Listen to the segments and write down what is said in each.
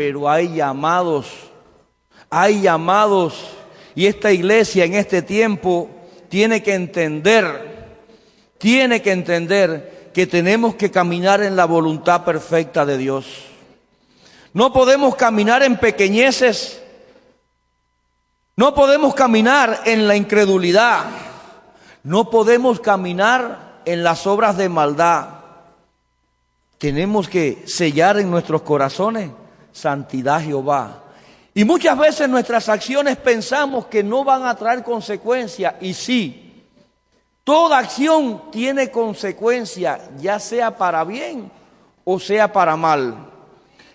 pero hay llamados, y esta iglesia en este tiempo tiene que entender que tenemos que caminar en la voluntad perfecta de Dios. No podemos caminar en pequeñeces, no podemos caminar en la incredulidad, no podemos caminar en las obras de maldad. Tenemos que sellar en nuestros corazones santidad a Jehová. Y muchas veces nuestras acciones pensamos que no van a traer consecuencias, y sí, toda acción tiene consecuencia, ya sea para bien o sea para mal.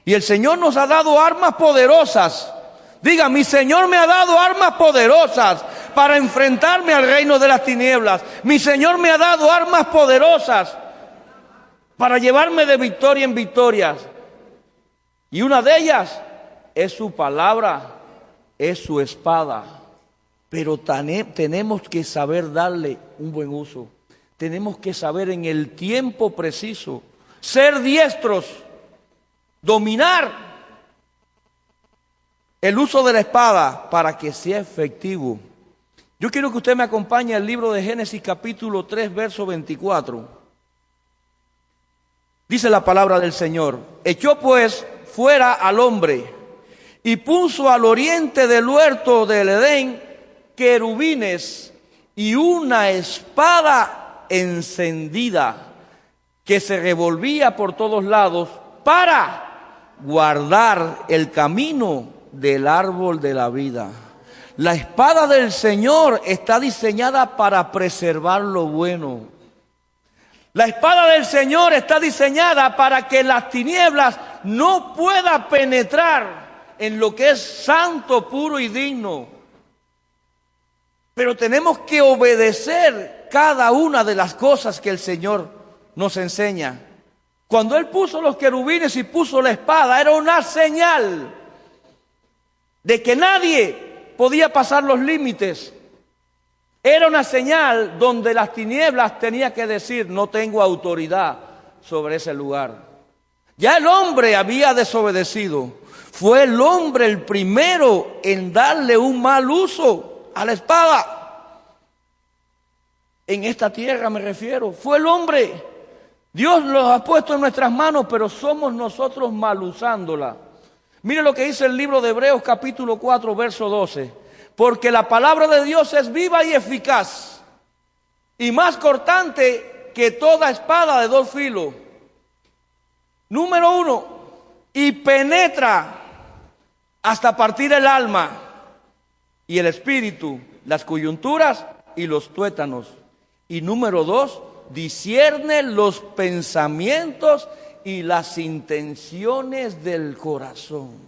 Y el Señor nos ha dado armas poderosas. Diga, mi Señor me ha dado armas poderosas para enfrentarme al reino de las tinieblas. Mi Señor me ha dado armas poderosas para llevarme de victoria en victorias. Y una de ellas es su palabra, es su espada. Pero tenemos que saber darle un buen uso. Tenemos que saber en el tiempo preciso, ser diestros, dominar el uso de la espada para que sea efectivo. Yo quiero que usted me acompañe al libro de Génesis capítulo 3, verso 24. Dice la palabra del Señor: echó pues fuera al hombre y puso al oriente del huerto del Edén querubines y una espada encendida que se revolvía por todos lados para guardar el camino del árbol de la vida. La espada del Señor está diseñada para preservar lo bueno. La espada del Señor está diseñada para que las tinieblas no puedan penetrar en lo que es santo, puro y digno. Pero tenemos que obedecer cada una de las cosas que el Señor nos enseña. Cuando Él puso los querubines y puso la espada, era una señal de que nadie podía pasar los límites. Era una señal donde las tinieblas tenía que decir: no tengo autoridad sobre ese lugar. Ya el hombre había desobedecido. Fue el hombre el primero en darle un mal uso a la espada. En esta tierra me refiero. Fue el hombre. Dios los ha puesto en nuestras manos, pero somos nosotros mal usándola. Mire lo que dice el libro de Hebreos capítulo 4, verso 12. Porque la palabra de Dios es viva y eficaz, y más cortante que toda espada de dos filos. Número 1, y penetra hasta partir el alma y el espíritu, las coyunturas y los tuétanos. Y número 2, discierne los pensamientos y las intenciones del corazón.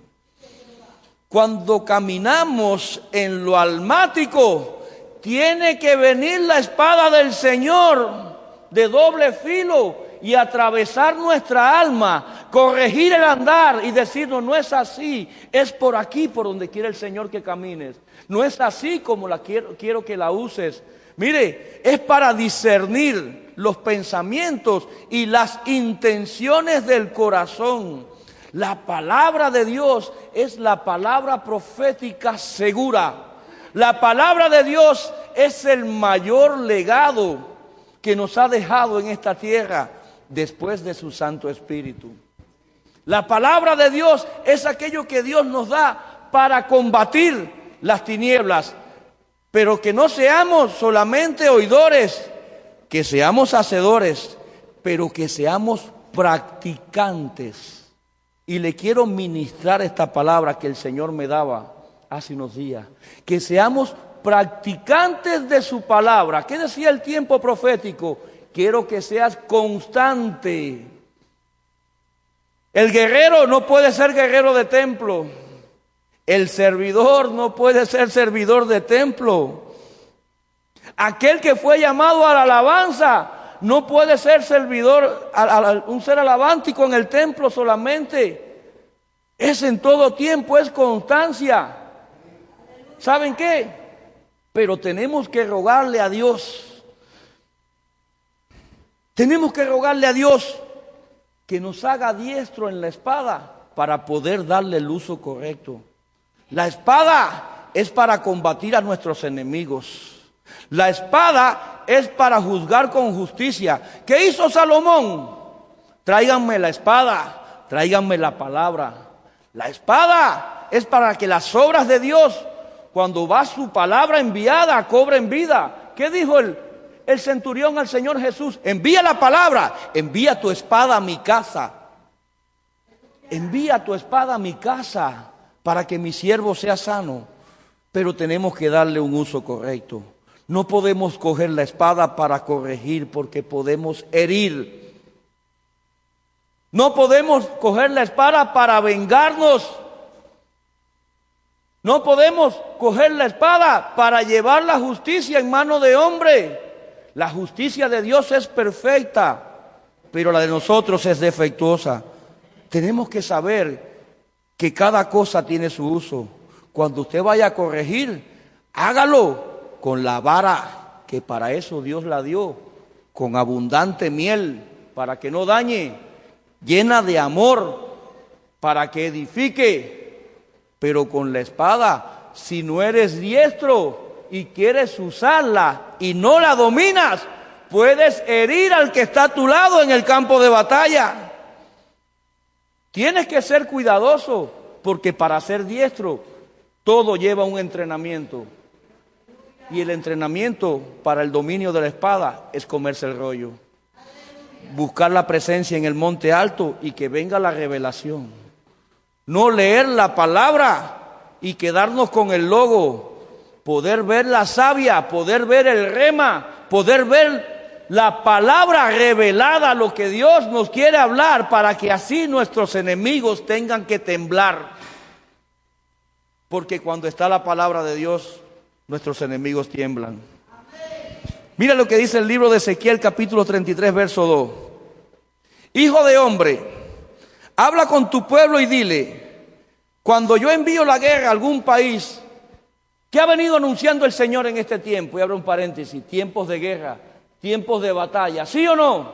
Cuando caminamos en lo almático, tiene que venir la espada del Señor de doble filo y atravesar nuestra alma, corregir el andar y decirnos: no es así, es por aquí por donde quiere el Señor que camines. No es así como quiero que la uses. Mire, es para discernir los pensamientos y las intenciones del corazón. La palabra de Dios es la palabra profética segura. La palabra de Dios es el mayor legado que nos ha dejado en esta tierra después de su Santo Espíritu. La palabra de Dios es aquello que Dios nos da para combatir las tinieblas, pero que no seamos solamente oidores, que seamos hacedores, pero que seamos practicantes. Y le quiero ministrar esta palabra que el Señor me daba hace unos días. Que seamos practicantes de su palabra. ¿Qué decía el tiempo profético? Quiero que seas constante. El guerrero no puede ser guerrero de templo. El servidor no puede ser servidor de templo. Aquel que fue llamado a la alabanza no puede ser servidor, un ser alabántico en el templo solamente. Es en todo tiempo, es constancia. ¿Saben qué? Pero tenemos que rogarle a Dios. Tenemos que rogarle a Dios que nos haga diestro en la espada para poder darle el uso correcto. La espada es para combatir a nuestros enemigos. La espada es para juzgar con justicia. ¿Qué hizo Salomón? Tráiganme la espada, tráiganme la palabra. La espada es para que las obras de Dios, cuando va su palabra enviada, cobren vida. ¿Qué dijo el centurión al Señor Jesús? Envía la palabra, envía tu espada a mi casa. Envía tu espada a mi casa para que mi siervo sea sano. Pero tenemos que darle un uso correcto. No podemos coger la espada para corregir porque podemos herir. No podemos coger la espada para vengarnos. No podemos coger la espada para llevar la justicia en mano de hombre. La justicia de Dios es perfecta, pero la de nosotros es defectuosa. Tenemos que saber que cada cosa tiene su uso. Cuando usted vaya a corregir, hágalo con la vara, que para eso Dios la dio, con abundante miel, para que no dañe, llena de amor, para que edifique, pero con la espada, si no eres diestro y quieres usarla y no la dominas, puedes herir al que está a tu lado en el campo de batalla. Tienes que ser cuidadoso, porque para ser diestro, todo lleva un entrenamiento. Y el entrenamiento para el dominio de la espada es comerse el rollo. Buscar la presencia en el monte alto y que venga la revelación. No leer la palabra y quedarnos con el logo. Poder ver la savia, poder ver el rema, poder ver la palabra revelada, lo que Dios nos quiere hablar, para que así nuestros enemigos tengan que temblar. Porque cuando está la palabra de Dios, nuestros enemigos tiemblan. Mira lo que dice el libro de Ezequiel, capítulo 33, verso 2. Hijo de hombre, habla con tu pueblo y dile, cuando yo envío la guerra a algún país, ¿qué ha venido anunciando el Señor en este tiempo? Y abro un paréntesis, tiempos de guerra, tiempos de batalla, ¿sí o no?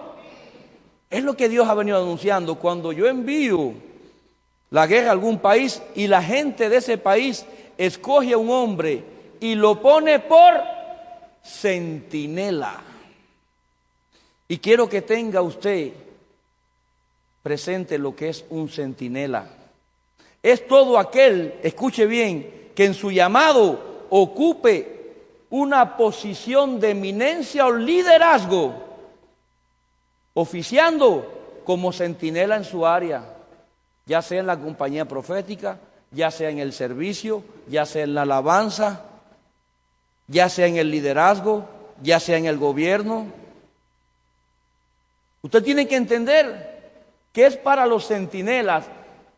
Es lo que Dios ha venido anunciando. Cuando yo envío la guerra a algún país y la gente de ese país escoge a un hombre y lo pone por centinela. Y quiero que tenga usted presente lo que es un centinela. Es todo aquel, escuche bien, que en su llamado ocupe una posición de eminencia o liderazgo, oficiando como centinela en su área, ya sea en la compañía profética, ya sea en el servicio, ya sea en la alabanza, ya sea en el liderazgo, ya sea en el gobierno. Usted tiene que entender que es para los centinelas.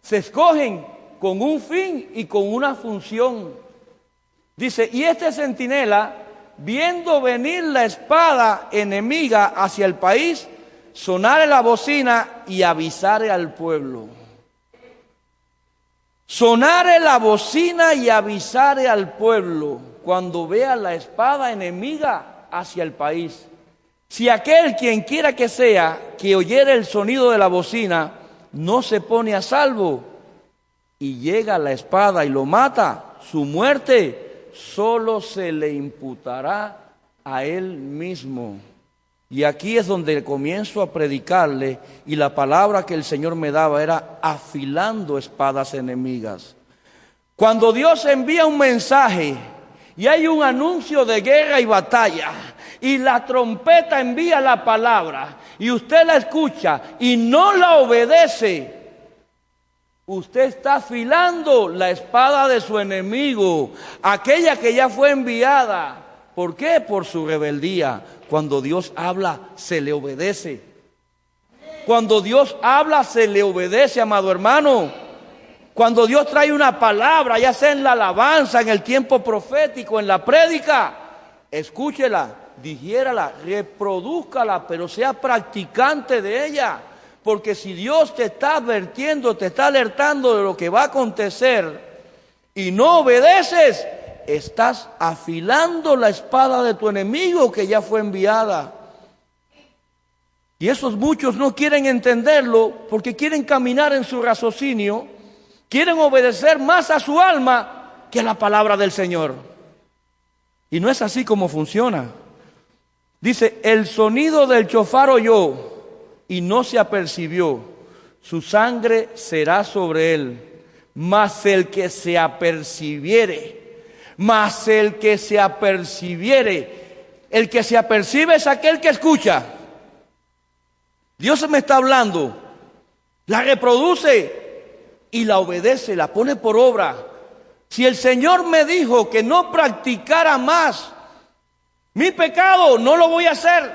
Se escogen con un fin y con una función. Dice, y este centinela, viendo venir la espada enemiga hacia el país, sonare la bocina y avisare al pueblo. Sonare la bocina y avisare al pueblo cuando vea la espada enemiga hacia el país. Si aquel, quien quiera que sea, que oyere el sonido de la bocina, no se pone a salvo y llega la espada y lo mata, su muerte solo se le imputará a él mismo. Y aquí es donde comienzo a predicarle, y la palabra que el Señor me daba era afilando espadas enemigas. Cuando Dios envía un mensaje y hay un anuncio de guerra y batalla, y la trompeta envía la palabra, y usted la escucha y no la obedece, usted está afilando la espada de su enemigo, aquella que ya fue enviada. ¿Por qué? Por su rebeldía. Cuando Dios habla, se le obedece. Cuando Dios habla, se le obedece, amado hermano. Cuando Dios trae una palabra, ya sea en la alabanza, en el tiempo profético, en la prédica, escúchela, digiérala, reprodúzcala, pero sea practicante de ella. Porque si Dios te está advirtiendo, te está alertando de lo que va a acontecer y no obedeces, estás afilando la espada de tu enemigo que ya fue enviada. Y esos muchos no quieren entenderlo porque quieren caminar en su raciocinio Quieren obedecer más a su alma que a la palabra del Señor. Y no es así como funciona. Dice, el sonido del shofar oyó y no se apercibió. Su sangre será sobre él. Mas el que se apercibiere, el que se apercibe es aquel que escucha. Dios me está hablando, la reproduce y la obedece, la pone por obra. Si el Señor me dijo que no practicara más mi pecado, no lo voy a hacer.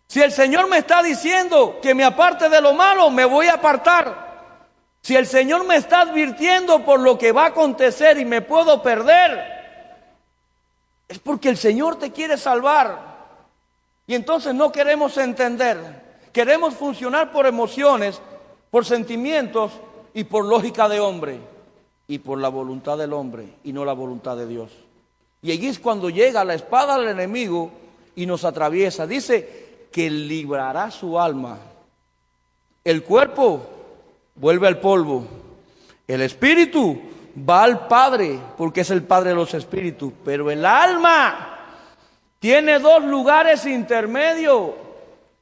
Si el Señor me está diciendo que me aparte de lo malo, me voy a apartar. Si el Señor me está advirtiendo por lo que va a acontecer y me puedo perder, es porque el Señor te quiere salvar. Y entonces no queremos entender. Queremos funcionar por emociones, por sentimientos y por lógica de hombre. Y por la voluntad del hombre y no la voluntad de Dios. Y allí es cuando llega la espada del enemigo y nos atraviesa. Dice que librará su alma. El cuerpo vuelve al polvo. El espíritu va al Padre, porque es el Padre de los espíritus. Pero el alma tiene dos lugares intermedios: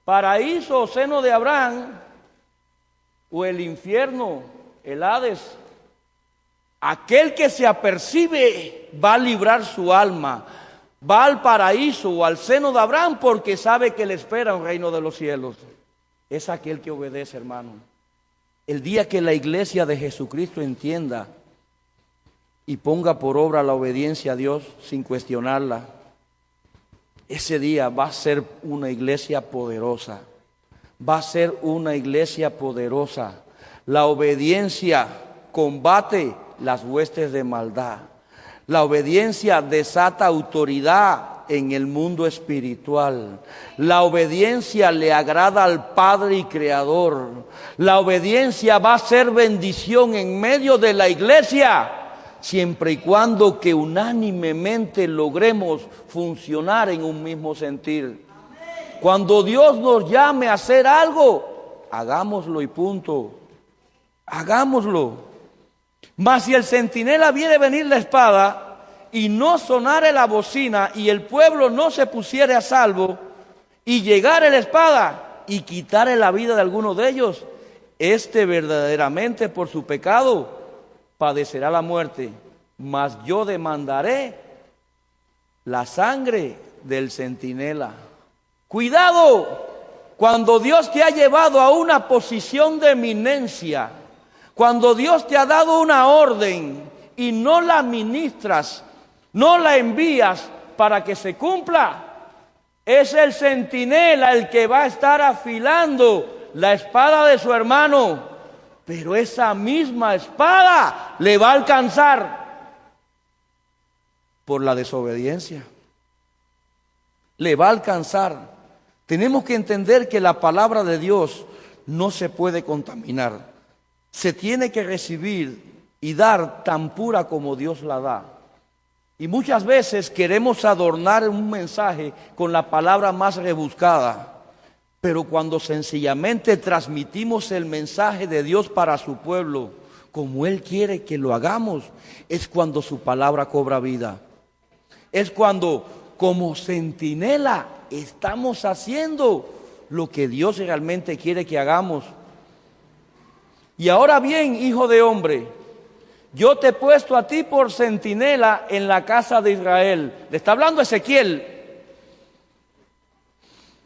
paraíso o seno de Abraham, o el infierno, el Hades. Aquel que se apercibe va a librar su alma, va al paraíso o al seno de Abraham, porque sabe que le espera un reino de los cielos. Es aquel que obedece, hermano. El día que la iglesia de Jesucristo entienda y ponga por obra la obediencia a Dios sin cuestionarla, ese día va a ser una iglesia poderosa. Va a ser una iglesia poderosa. La obediencia combate las huestes de maldad. La obediencia desata autoridad en el mundo espiritual. La obediencia le agrada al Padre y Creador. La obediencia va a ser bendición en medio de la iglesia, siempre y cuando que unánimemente logremos funcionar en un mismo sentir. Cuando Dios nos llame a hacer algo, hagámoslo y punto. Hagámoslo. Mas si el centinela viere venir la espada y no sonare la bocina y el pueblo no se pusiere a salvo y llegare la espada y quitare la vida de alguno de ellos, este verdaderamente por su pecado padecerá la muerte, mas yo demandaré la sangre del centinela. Cuidado, cuando Dios te ha llevado a una posición de eminencia, cuando Dios te ha dado una orden y no la ministras, no la envías para que se cumpla, es el centinela el que va a estar afilando la espada de su hermano, pero esa misma espada le va a alcanzar por la desobediencia. Le va a alcanzar. Tenemos que entender que la palabra de Dios no se puede contaminar. Se tiene que recibir y dar tan pura como Dios la da. Y muchas veces queremos adornar un mensaje con la palabra más rebuscada, pero cuando sencillamente transmitimos el mensaje de Dios para su pueblo, como Él quiere que lo hagamos, es cuando su palabra cobra vida. Es cuando, como centinela, estamos haciendo lo que Dios realmente quiere que hagamos. Y ahora bien, hijo de hombre, yo te he puesto a ti por centinela en la casa de Israel. Le está hablando Ezequiel.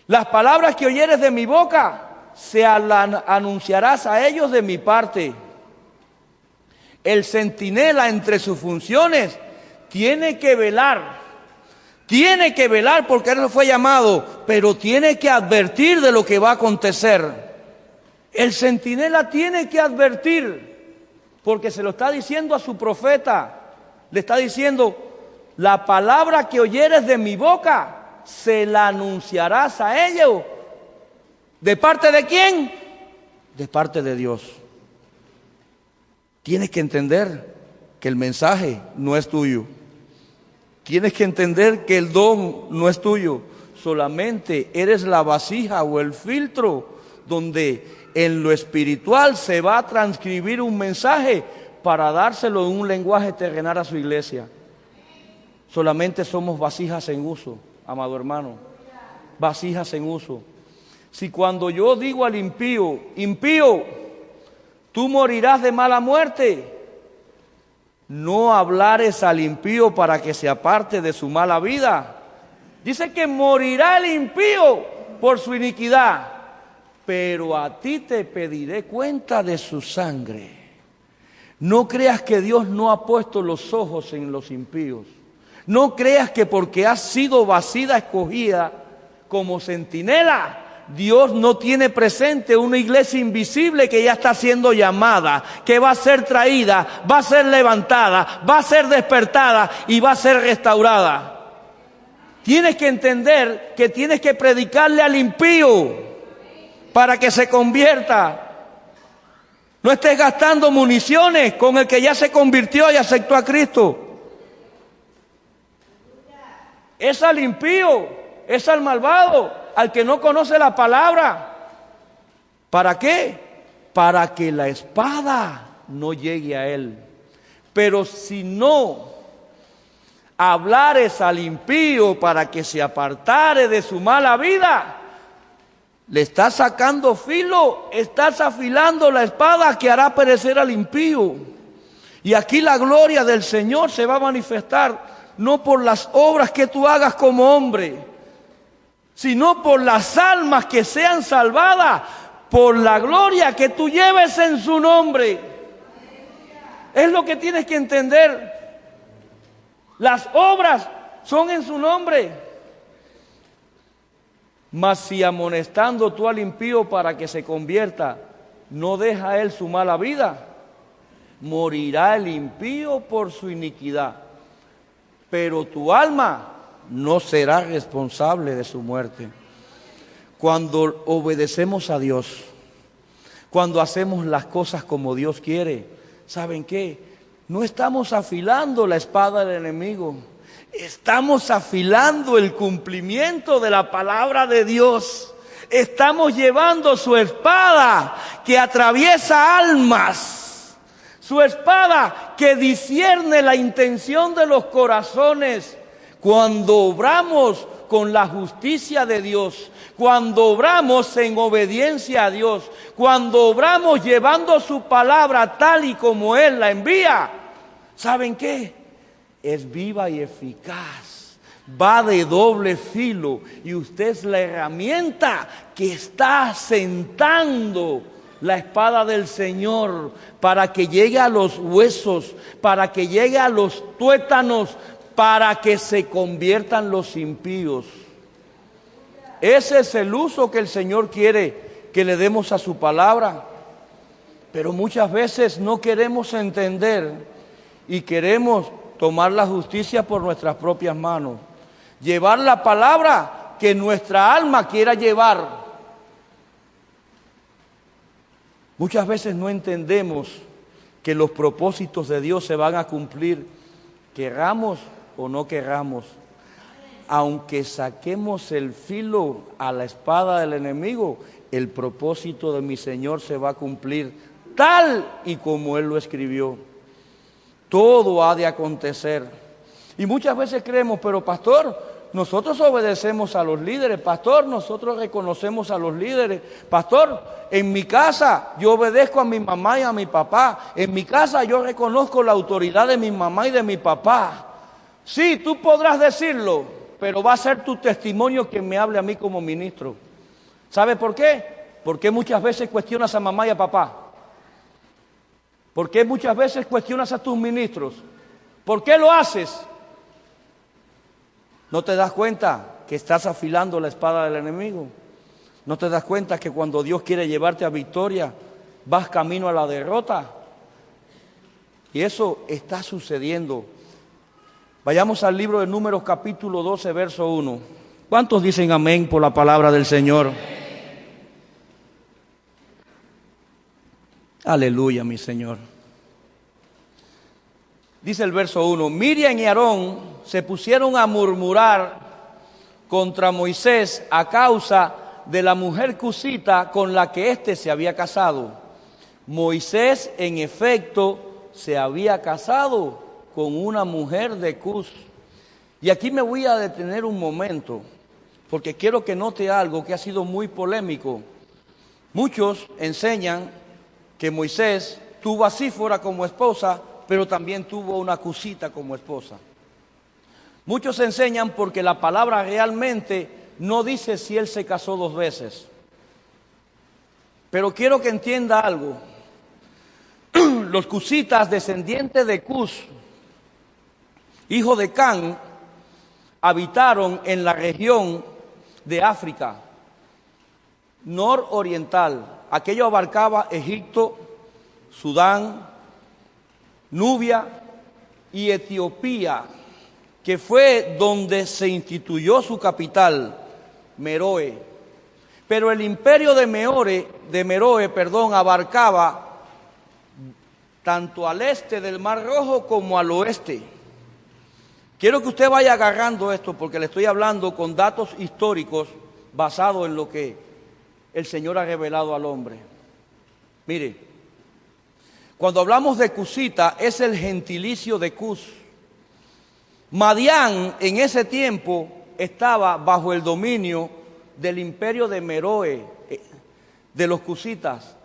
Las palabras que oyeres de mi boca, se anunciarás a ellos de mi parte. El centinela, entre sus funciones, tiene que velar. Tiene que velar porque él no fue llamado, pero tiene que advertir de lo que va a acontecer. El centinela tiene que advertir, porque se lo está diciendo a su profeta. Le está diciendo, la palabra que oyeres de mi boca, se la anunciarás a ellos. ¿De parte de quién? De parte de Dios. Tienes que entender que el mensaje no es tuyo. Tienes que entender que el don no es tuyo. Solamente eres la vasija o el filtro donde en lo espiritual se va a transcribir un mensaje para dárselo en un lenguaje terrenal a su iglesia. Solamente somos vasijas en uso, amado hermano, vasijas en uso. Si cuando yo digo al impío, impío, tú morirás de mala muerte, no hablares al impío para que se aparte de su mala vida. Dice que morirá el impío por su iniquidad, pero a ti te pediré cuenta de su sangre. No creas que Dios no ha puesto los ojos en los impíos. No creas que porque has sido vasija escogida como centinela, Dios no tiene presente una iglesia invisible que ya está siendo llamada, que va a ser traída, va a ser levantada, va a ser despertada y va a ser restaurada. Tienes que entender que tienes que predicarle al impío para que se convierta. No estés gastando municiones con el que ya se convirtió y aceptó a Cristo. Es al impío, es al malvado, al que no conoce la palabra. ¿Para qué? Para que la espada no llegue a él. Pero si no hablares al impío para que se apartare de su mala vida, le estás sacando filo, estás afilando la espada que hará perecer al impío. Y aquí la gloria del Señor se va a manifestar no por las obras que tú hagas como hombre, sino por las almas que sean salvadas, por la gloria que tú lleves en su nombre. Es lo que tienes que entender. Las obras son en su nombre. Mas si amonestando tú al impío para que se convierta, no deja él su mala vida, morirá el impío por su iniquidad, pero tu alma no será responsable de su muerte. Cuando obedecemos a Dios, cuando hacemos las cosas como Dios quiere, ¿saben qué? No estamos afilando la espada del enemigo, estamos afilando el cumplimiento de la palabra de Dios. Estamos llevando su espada que atraviesa almas, su espada que discierne la intención de los corazones. Cuando obramos con la justicia de Dios, cuando obramos en obediencia a Dios, cuando obramos llevando su palabra tal y como Él la envía, ¿saben qué? Es viva y eficaz, va de doble filo y usted es la herramienta que está asentando la espada del Señor para que llegue a los huesos, para que llegue a los tuétanos, para que se conviertan los impíos. Ese es el uso que el Señor quiere que le demos a su palabra. Pero muchas veces no queremos entender y queremos tomar la justicia por nuestras propias manos. Llevar la palabra que nuestra alma quiera llevar. Muchas veces no entendemos que los propósitos de Dios se van a cumplir, querramos o no querramos. Aunque saquemos el filo a la espada del enemigo, el propósito de mi Señor se va a cumplir tal y como Él lo escribió. Todo ha de acontecer. Y muchas veces creemos, pero pastor, nosotros obedecemos a los líderes, pastor, nosotros reconocemos a los líderes, pastor, en mi casa yo obedezco a mi mamá y a mi papá, en mi casa yo reconozco la autoridad de mi mamá y de mi papá. Sí, tú podrás decirlo, pero va a ser tu testimonio quien me hable a mí como ministro. ¿Sabe por qué? Porque muchas veces cuestionas a mamá y a papá. ¿Por qué muchas veces cuestionas a tus ministros? ¿Por qué lo haces? ¿No te das cuenta que estás afilando la espada del enemigo? ¿No te das cuenta que cuando Dios quiere llevarte a victoria, vas camino a la derrota? Y eso está sucediendo. Vayamos al libro de Números capítulo 12, verso 1. ¿Cuántos dicen amén por la palabra del Señor? Aleluya, mi Señor. Dice el verso 1, Miriam y Aarón se pusieron a murmurar contra Moisés a causa de la mujer cusita con la que éste se había casado. Moisés, en efecto, se había casado con una mujer de Cus. Y aquí me voy a detener un momento, porque quiero que note algo que ha sido muy polémico. Muchos enseñan que Moisés tuvo a Sífora como esposa, pero también tuvo una Cusita como esposa. Muchos enseñan porque la palabra realmente no dice si él se casó 2 veces. Pero quiero que entienda algo. Los cusitas, descendientes de Cus, hijo de Can, habitaron en la región de África nororiental. Aquello abarcaba Egipto, Sudán, Nubia y Etiopía, que fue donde se instituyó su capital, Meroe. Pero el imperio de Meroe, abarcaba tanto al este del Mar Rojo como al oeste. Quiero que usted vaya agarrando esto porque le estoy hablando con datos históricos basados en lo que el Señor ha revelado al hombre. Mire, cuando hablamos de Cusita es el gentilicio de Cus. Madián en ese tiempo estaba bajo el dominio del imperio de Meroe, de los cusitas,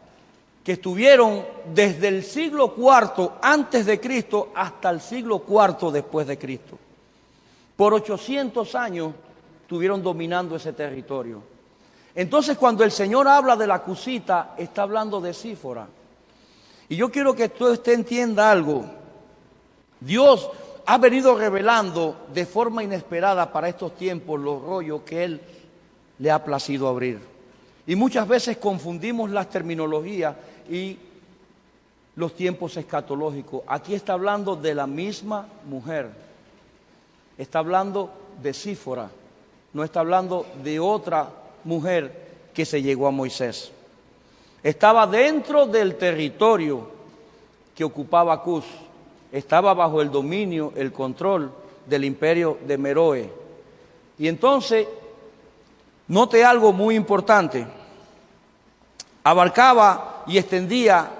que estuvieron desde el siglo IV antes de Cristo hasta el siglo IV después de Cristo. Por 800 años estuvieron dominando ese territorio. Entonces, cuando el Señor habla de la Cusita, está hablando de Sífora. Y yo quiero que usted entienda algo. Dios ha venido revelando de forma inesperada para estos tiempos los rollos que Él le ha placido abrir. Y muchas veces confundimos las terminologías y los tiempos escatológicos. Aquí está hablando de la misma mujer. Está hablando de Sífora. No está hablando de otra mujer que se llegó a Moisés. Estaba dentro del territorio que ocupaba Cus. Estaba bajo el dominio, el control del imperio de Meroe. Y entonces, note algo muy importante. Abarcaba y extendía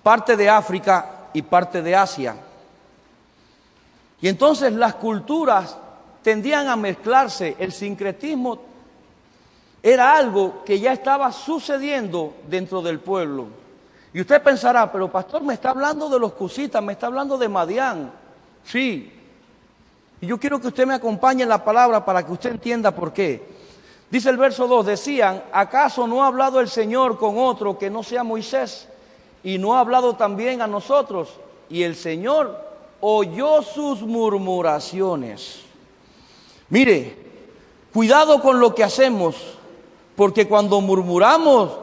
parte de África y parte de Asia. Y entonces las culturas tendían a mezclarse. El sincretismo era algo que ya estaba sucediendo dentro del pueblo. Y usted pensará, pero pastor, me está hablando de los cusitas, me está hablando de Madián. Sí. Y yo quiero que usted me acompañe en la palabra para que usted entienda por qué. Dice el verso 2, decían, ¿acaso no ha hablado el Señor con otro que no sea Moisés? Y no ha hablado también a nosotros. Y el Señor oyó sus murmuraciones. Mire, cuidado con lo que hacemos, porque cuando murmuramos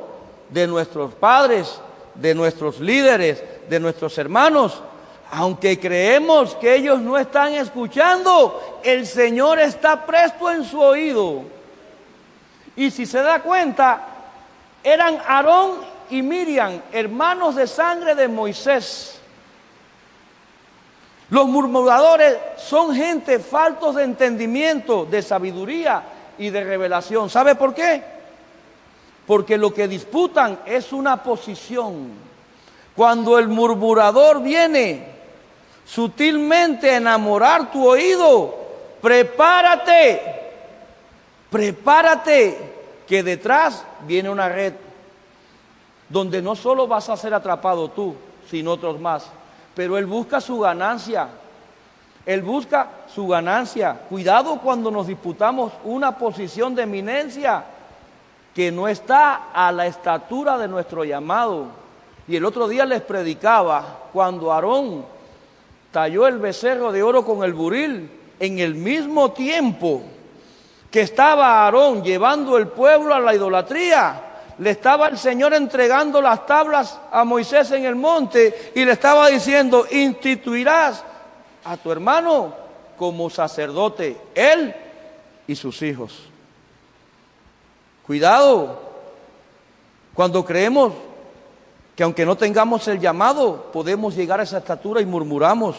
de nuestros padres, de nuestros líderes, de nuestros hermanos, aunque creemos que ellos no están escuchando, el Señor está presto en su oído. Y si se da cuenta, eran Aarón y Miriam, hermanos de sangre de Moisés. Los murmuradores son gente faltos de entendimiento, de sabiduría y de revelación. ¿Sabe por qué? Porque lo que disputan es una posición. Cuando el murmurador viene sutilmente a enamorar tu oído, prepárate, que detrás viene una red donde no solo vas a ser atrapado tú, sino otros más. Pero él busca su ganancia. Él busca su ganancia. Cuidado cuando nos disputamos una posición de eminencia que no está a la estatura de nuestro llamado. Y el otro día les predicaba cuando Aarón talló el becerro de oro con el buril, en el mismo tiempo que estaba Aarón llevando el pueblo a la idolatría, le estaba el Señor entregando las tablas a Moisés en el monte y le estaba diciendo, instituirás a tu hermano como sacerdote, él y sus hijos. Cuidado, cuando creemos que aunque no tengamos el llamado, podemos llegar a esa estatura y murmuramos.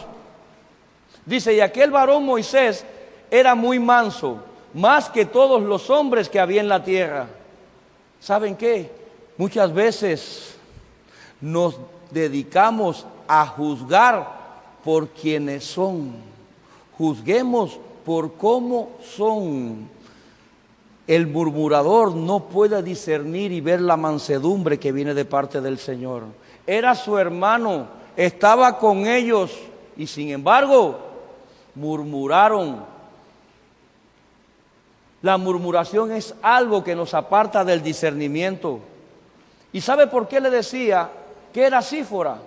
Dice, y aquel varón Moisés era muy manso, más que todos los hombres que había en la tierra. ¿Saben qué? Muchas veces nos dedicamos a juzgar por quienes son. Juzguemos por cómo son. El murmurador no puede discernir y ver la mansedumbre que viene de parte del Señor. Era su hermano, estaba con ellos y sin embargo murmuraron. La murmuración es algo que nos aparta del discernimiento. ¿Y sabe por qué le decía que era Sífora?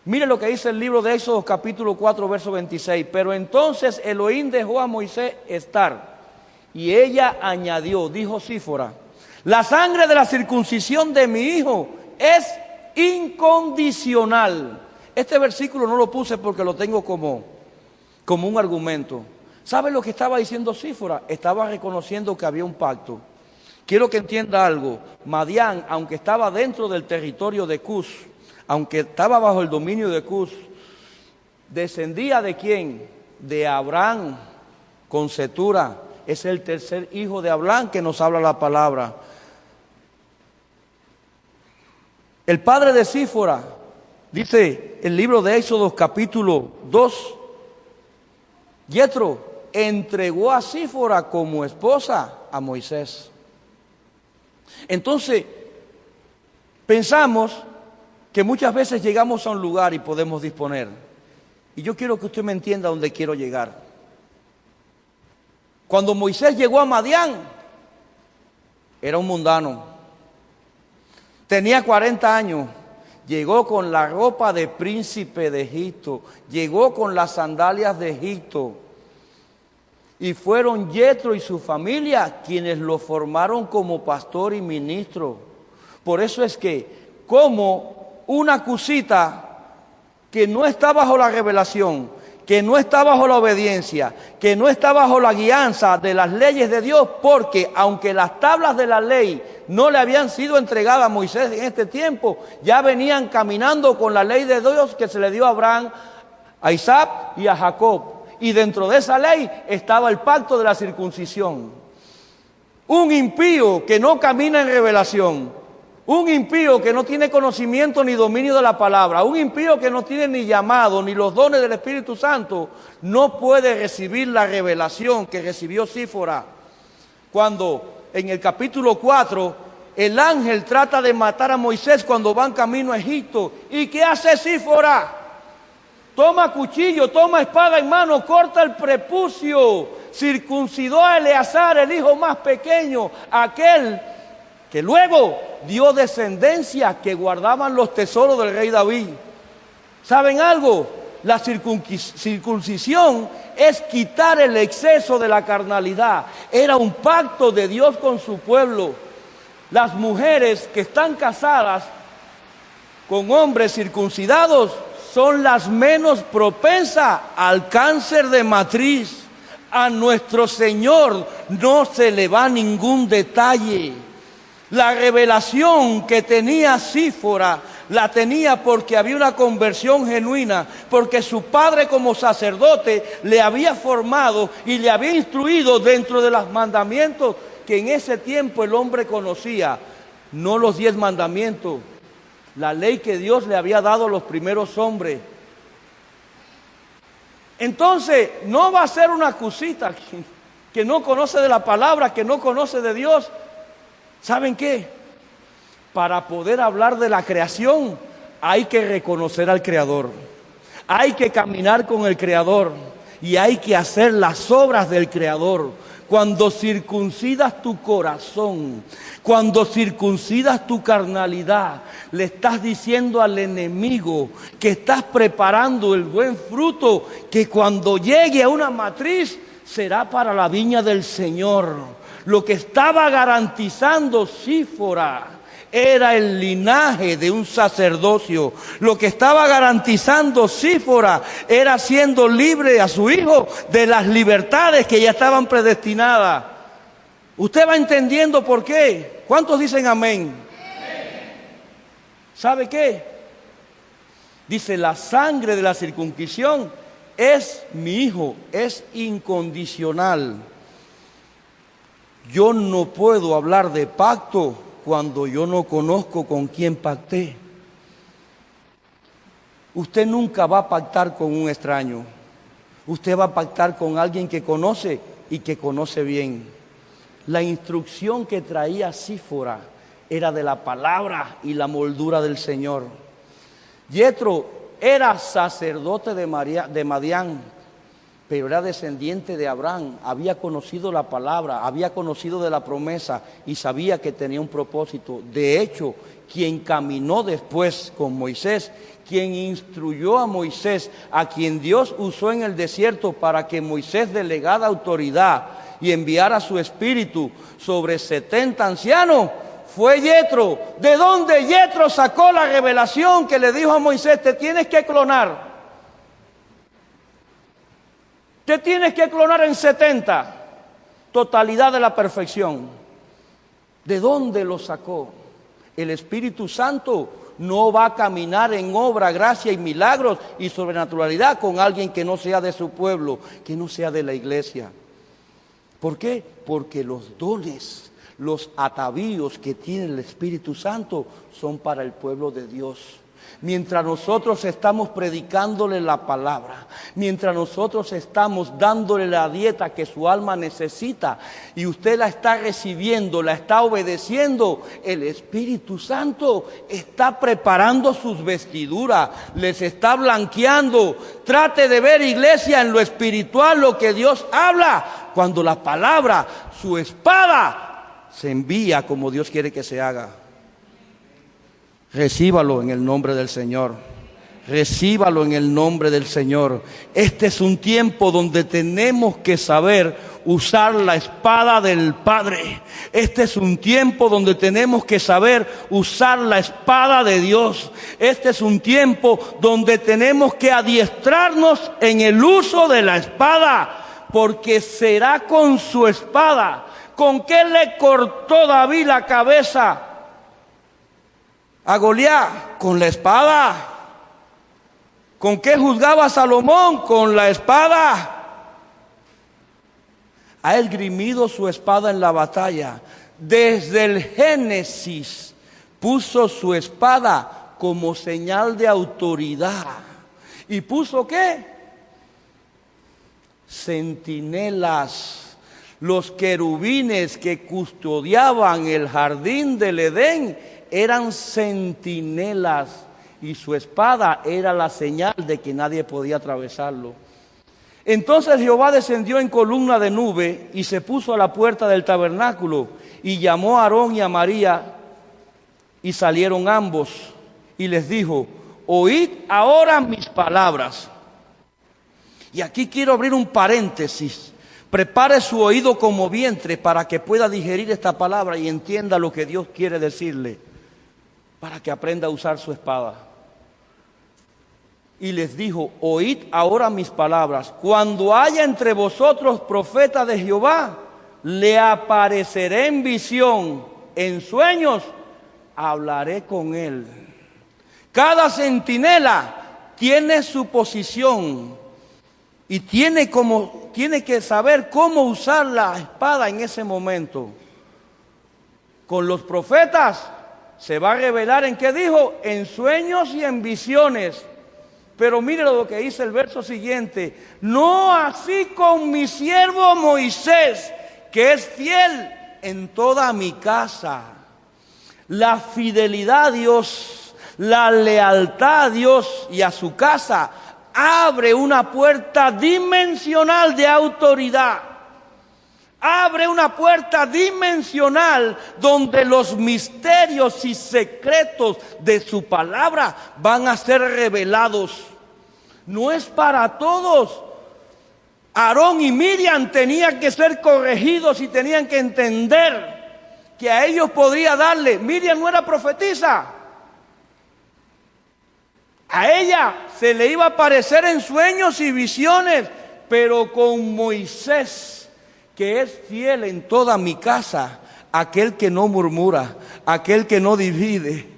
Mire lo que dice el libro de Éxodo capítulo 4 verso 26. Pero entonces Elohim dejó a Moisés estar. Y ella añadió, dijo Sífora, la sangre de la circuncisión de mi hijo es incondicional. Este versículo no lo puse porque lo tengo como un argumento. ¿Sabe lo que estaba diciendo Sífora? Estaba reconociendo que había un pacto. Quiero que entienda algo. Madián, aunque estaba dentro del territorio de Cus, aunque estaba bajo el dominio de Cus, descendía ¿de quién? De Abraham con Cetura. Es el tercer hijo de Abraham que nos habla la palabra. El padre de Sífora, dice el libro de Éxodo capítulo 2, Yetro entregó a Sífora como esposa a Moisés. Entonces, pensamos que muchas veces llegamos a un lugar y podemos disponer. Y yo quiero que usted me entienda dónde quiero llegar. Cuando Moisés llegó a Madián, era un mundano. Tenía 40 años. Llegó con la ropa de príncipe de Egipto. Llegó con las sandalias de Egipto. Y fueron Yetro y su familia quienes lo formaron como pastor y ministro. Por eso es que, como una cusita que no está bajo la revelación, que no está bajo la obediencia, que no está bajo la guianza de las leyes de Dios, porque aunque las tablas de la ley no le habían sido entregadas a Moisés en este tiempo, ya venían caminando con la ley de Dios que se le dio a Abraham, a Isaac y a Jacob. Y dentro de esa ley estaba el pacto de la circuncisión. Un impío que no camina en revelación, un impío que no tiene conocimiento ni dominio de la palabra, un impío que no tiene ni llamado ni los dones del Espíritu Santo, no puede recibir la revelación que recibió Sífora. Cuando en el capítulo 4 el ángel trata de matar a Moisés cuando van camino a Egipto. ¿Y qué hace Sífora? Toma cuchillo, toma espada en mano, corta el prepucio, circuncidó a Eleazar, el hijo más pequeño, aquel que luego dio descendencia que guardaban los tesoros del rey David. ¿Saben algo? La circuncisión es quitar el exceso de la carnalidad. Era un pacto de Dios con su pueblo. Las mujeres que están casadas con hombres circuncidados son las menos propensas al cáncer de matriz. A nuestro Señor no se le va ningún detalle. La revelación que tenía Sífora la tenía porque había una conversión genuina, porque su padre como sacerdote le había formado y le había instruido dentro de los mandamientos que en ese tiempo el hombre conocía, no los 10 mandamientos, la ley que Dios le había dado a los primeros hombres. Entonces, no va a ser una cosita que no conoce de la palabra, que no conoce de Dios. ¿Saben qué? Para poder hablar de la creación hay que reconocer al Creador. Hay que caminar con el Creador y hay que hacer las obras del Creador. Cuando circuncidas tu corazón, cuando circuncidas tu carnalidad, le estás diciendo al enemigo que estás preparando el buen fruto, que cuando llegue a una matriz será para la viña del Señor. Lo que estaba garantizando Sífora era el linaje de un sacerdocio. Lo que estaba garantizando Sífora era siendo libre a su hijo de las libertades que ya estaban predestinadas. Usted va entendiendo por qué. ¿Cuántos dicen amén? ¿Sabe qué? Dice, la sangre de la circuncisión es mi hijo, es incondicional. Yo no puedo hablar de pacto cuando yo no conozco con quién pacté. Usted nunca va a pactar con un extraño. Usted va a pactar con alguien que conoce y que conoce bien. La instrucción que traía Sífora era de la palabra y la moldura del Señor. Yetro era sacerdote de Madián, pero era descendiente de Abraham. Había conocido la palabra, había conocido de la promesa y sabía que tenía un propósito. De hecho, quien caminó después con Moisés, quien instruyó a Moisés, a quien Dios usó en el desierto para que Moisés delegara autoridad y enviara su espíritu sobre 70 ancianos, fue Yetro. ¿De dónde Yetro sacó la revelación que le dijo a Moisés: te tienes que clonar? Te tienes que clonar en 70, totalidad de la perfección. ¿De dónde lo sacó? El Espíritu Santo no va a caminar en obra, gracia y milagros y sobrenaturalidad con alguien que no sea de su pueblo, que no sea de la iglesia. ¿Por qué? Porque los dones, los atavíos que tiene el Espíritu Santo son para el pueblo de Dios. Mientras nosotros estamos predicándole la palabra, mientras nosotros estamos dándole la dieta que su alma necesita y usted la está recibiendo, la está obedeciendo, el Espíritu Santo está preparando sus vestiduras, les está blanqueando. Trate de ver, iglesia, en lo espiritual lo que Dios habla. Cuando la palabra, su espada, se envía como Dios quiere que se haga. Recíbalo en el nombre del Señor. Recíbalo en el nombre del Señor. Este es un tiempo donde tenemos que saber usar la espada del Padre. Este es un tiempo donde tenemos que saber usar la espada de Dios. Este es un tiempo donde tenemos que adiestrarnos en el uso de la espada, porque será con su espada. ¿Con qué le cortó David la cabeza a Goliat? Con la espada. ¿Con qué juzgaba a Salomón? Con la espada. Ha esgrimido su espada en la batalla. Desde el Génesis puso su espada como señal de autoridad. ¿Y puso qué? Centinelas. Los querubines que custodiaban el jardín del Edén eran centinelas y su espada era la señal de que nadie podía atravesarlo. Entonces Jehová descendió en columna de nube y se puso a la puerta del tabernáculo y llamó a Aarón y a María y salieron ambos y les dijo: oíd ahora mis palabras. Y aquí quiero abrir un paréntesis. Prepare su oído como vientre para que pueda digerir esta palabra y entienda lo que Dios quiere decirle, para que aprenda a usar su espada. Y les dijo: oíd ahora mis palabras. Cuando haya entre vosotros profeta de Jehová, le apareceré en visión, en sueños, hablaré con él. Cada centinela tiene su posición y tiene que saber cómo usar la espada en ese momento. Con los profetas se va a revelar, ¿en qué dijo? En sueños y en visiones. Pero mire lo que dice el verso siguiente: no así con mi siervo Moisés, que es fiel en toda mi casa. La fidelidad a Dios, la lealtad a Dios y a su casa abre una puerta dimensional de autoridad. Abre una puerta dimensional donde los misterios y secretos de su palabra van a ser revelados. No es para todos. Aarón y Miriam tenían que ser corregidos y tenían que entender que a ellos podría darle. Miriam no era profetisa. A ella se le iba a aparecer en sueños y visiones, pero con Moisés, que es fiel en toda mi casa, aquel que no murmura, aquel que no divide,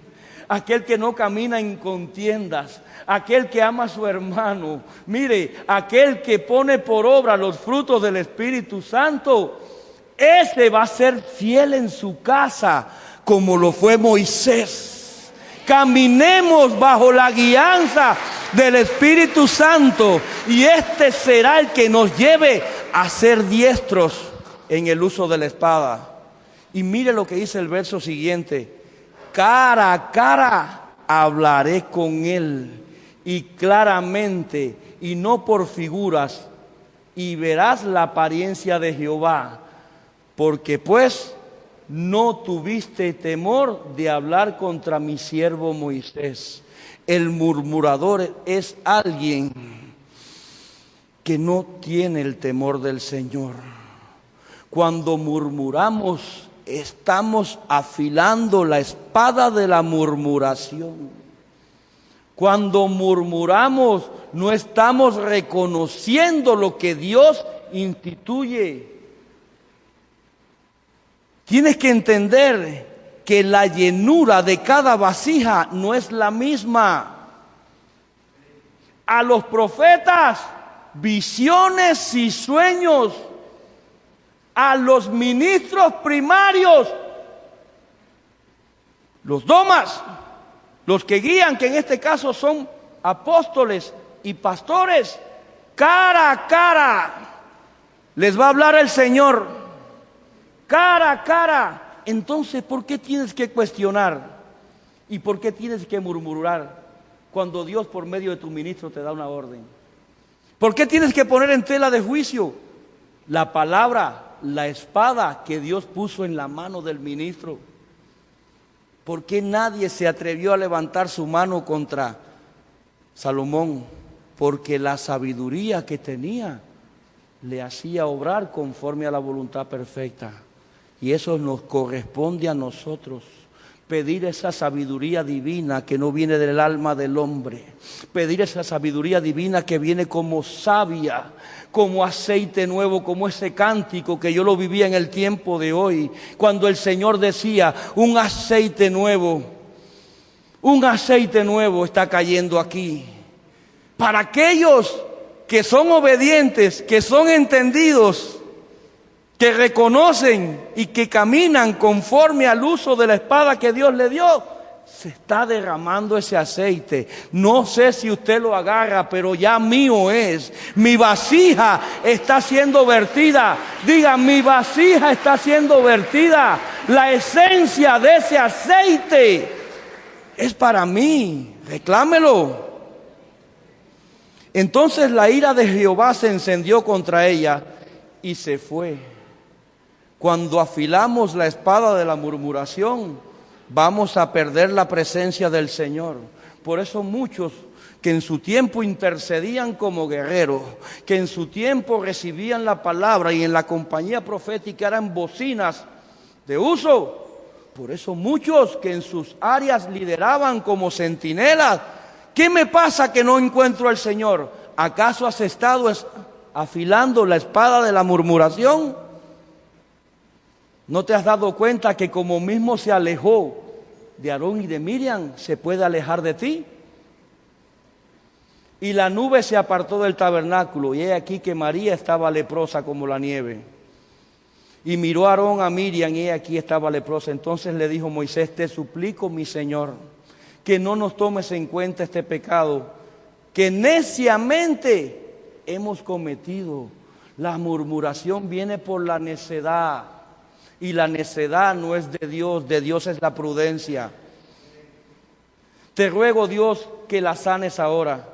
aquel que no camina en contiendas, aquel que ama a su hermano, mire, aquel que pone por obra los frutos del Espíritu Santo, ese va a ser fiel en su casa, como lo fue Moisés. Caminemos bajo la guianza del Espíritu Santo, y este será el que nos lleve a ser diestros en el uso de la espada. Y mire lo que dice el verso siguiente: cara a cara hablaré con él, y claramente, y no por figuras, y verás la apariencia de Jehová, porque pues no tuviste temor de hablar contra mi siervo Moisés. El murmurador es alguien que no tiene el temor del Señor. Cuando murmuramos, estamos afilando la espada de la murmuración. Cuando murmuramos, no estamos reconociendo lo que Dios instituye. Tienes que entender que la llenura de cada vasija no es la misma. A los profetas, visiones y sueños. A los ministros primarios, los domas, los que guían, que en este caso son apóstoles y pastores, cara a cara les va a hablar el Señor, cara a cara. Entonces, ¿por qué tienes que cuestionar? ¿Y por qué tienes que murmurar cuando Dios por medio de tu ministro te da una orden? ¿Por qué tienes que poner en tela de juicio la palabra, la espada que Dios puso en la mano del ministro? ¿Por qué nadie se atrevió a levantar su mano contra Salomón? Porque la sabiduría que tenía le hacía obrar conforme a la voluntad perfecta. Y eso nos corresponde a nosotros, pedir esa sabiduría divina que no viene del alma del hombre, pedir esa sabiduría divina que viene como savia, como aceite nuevo, como ese cántico que yo lo vivía en el tiempo de hoy, cuando el Señor decía: un aceite nuevo está cayendo aquí. Para aquellos que son obedientes, que son entendidos, que reconocen y que caminan conforme al uso de la espada que Dios le dio, se está derramando ese aceite. No sé si usted lo agarra, pero ya mío es. Mi vasija está siendo vertida. Diga: mi vasija está siendo vertida. La esencia de ese aceite es para mí. Reclámelo. Entonces la ira de Jehová se encendió contra ella y se fue. Cuando afilamos la espada de la murmuración, vamos a perder la presencia del Señor. Por eso muchos que en su tiempo intercedían como guerreros, que en su tiempo recibían la palabra y en la compañía profética eran bocinas de uso. Por eso muchos que en sus áreas lideraban como centinelas. ¿Qué me pasa que no encuentro al Señor? ¿Acaso has estado afilando la espada de la murmuración? ¿No te has dado cuenta que como mismo se alejó de Aarón y de Miriam, se puede alejar de ti? Y la nube se apartó del tabernáculo, y he aquí que María estaba leprosa como la nieve. Y miró a Aarón a Miriam, y he aquí estaba leprosa. Entonces le dijo Moisés: te suplico, mi Señor, que no nos tomes en cuenta este pecado que neciamente hemos cometido. La murmuración viene por la necedad. Y la necedad no es de Dios es la prudencia. Te ruego, Dios, que la sanes ahora.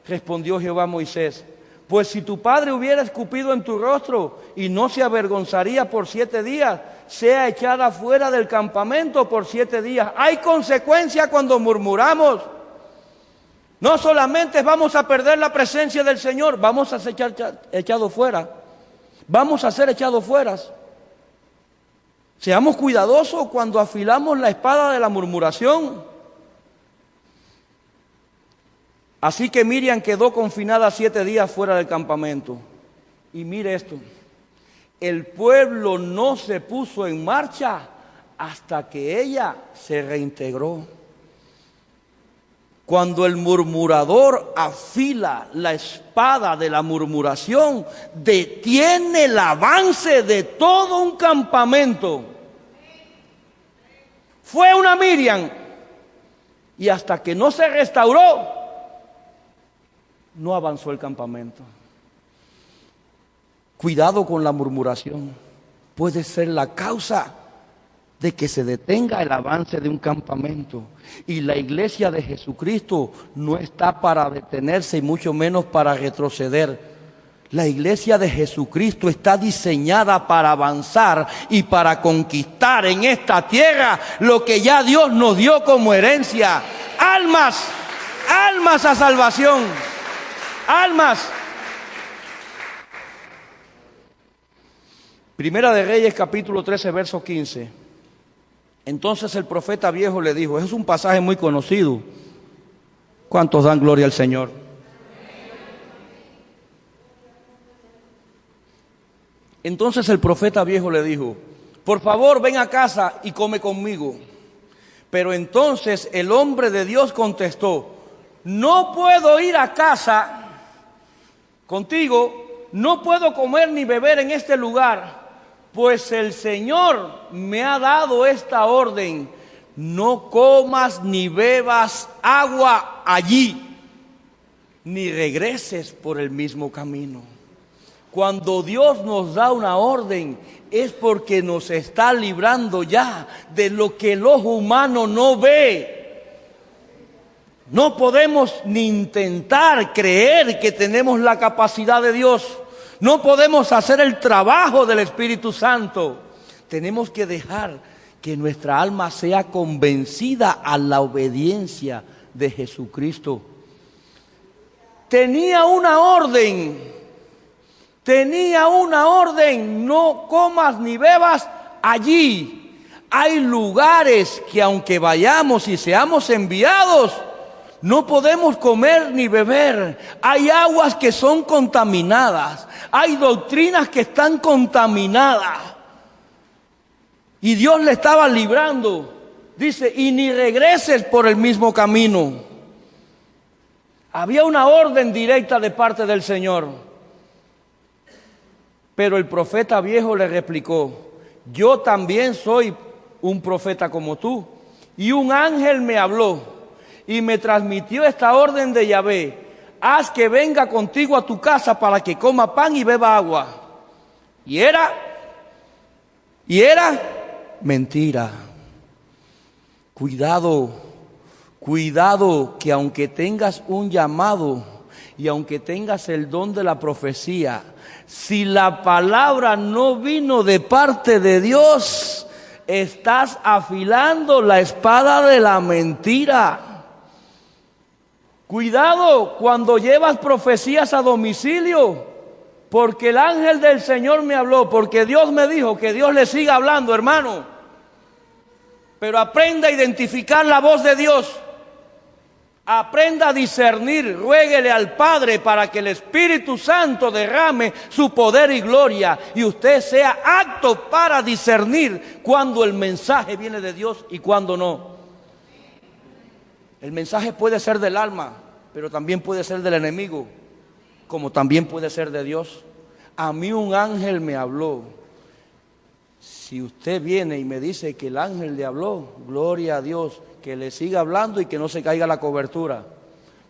Respondió Jehová a Moisés: pues si tu padre hubiera escupido en tu rostro y no se avergonzaría por 7 días, sea echada fuera del campamento por 7 días. Hay consecuencia cuando murmuramos. No solamente vamos a perder la presencia del Señor, vamos a ser echados fuera. Vamos a ser echados fuera. Seamos cuidadosos cuando afilamos la espada de la murmuración. Así que Miriam quedó confinada 7 días fuera del campamento. Y mire esto: el pueblo no se puso en marcha hasta que ella se reintegró. Cuando el murmurador afila la espada de la murmuración, detiene el avance de todo un campamento. Fue una Miriam, y hasta que no se restauró, no avanzó el campamento. Cuidado con la murmuración. Puede ser la causa de que se detenga el avance de un campamento. Y la iglesia de Jesucristo no está para detenerse y mucho menos para retroceder. La iglesia de Jesucristo está diseñada para avanzar y para conquistar en esta tierra lo que ya Dios nos dio como herencia. Almas, almas a salvación, almas. Primera de Reyes, capítulo 13, verso 15. Entonces el profeta viejo le dijo, es un pasaje muy conocido. ¿Cuántos dan gloria al Señor? Entonces el profeta viejo le dijo, por favor ven a casa y come conmigo. Pero entonces el hombre de Dios contestó, no puedo ir a casa contigo, no puedo comer ni beber en este lugar, pues el Señor me ha dado esta orden, no comas ni bebas agua allí, ni regreses por el mismo camino. Cuando Dios nos da una orden es porque nos está librando ya de lo que el ojo humano no ve. No podemos ni intentar creer que tenemos la capacidad de Dios. No podemos hacer el trabajo del Espíritu Santo. Tenemos que dejar que nuestra alma sea convencida a la obediencia de Jesucristo. Tenía una orden, no comas ni bebas allí. Hay lugares que aunque vayamos y seamos enviados, no podemos comer ni beber. Hay aguas que son contaminadas, hay doctrinas que están contaminadas. Y Dios le estaba librando. Dice, y ni regreses por el mismo camino. Había una orden directa de parte del Señor. Pero el profeta viejo le replicó, yo también soy un profeta como tú. Y un ángel me habló y me transmitió esta orden de Yahvé. Haz que venga contigo a tu casa para que coma pan y beba agua. Y era mentira. Cuidado que aunque tengas un llamado y aunque tengas el don de la profecía, si la palabra no vino de parte de Dios, estás afilando la espada de la mentira. Cuidado cuando llevas profecías a domicilio, porque el ángel del Señor me habló, porque Dios me dijo que Dios le siga hablando, hermano. Pero aprenda a identificar la voz de Dios. Aprenda a discernir, ruéguele al Padre para que el Espíritu Santo derrame su poder y gloria y usted sea apto para discernir cuando el mensaje viene de Dios y cuando no. El mensaje puede ser del alma, pero también puede ser del enemigo, como también puede ser de Dios. A mí un ángel me habló. Si usted viene y me dice que el ángel le habló, gloria a Dios, que le siga hablando y que no se caiga la cobertura.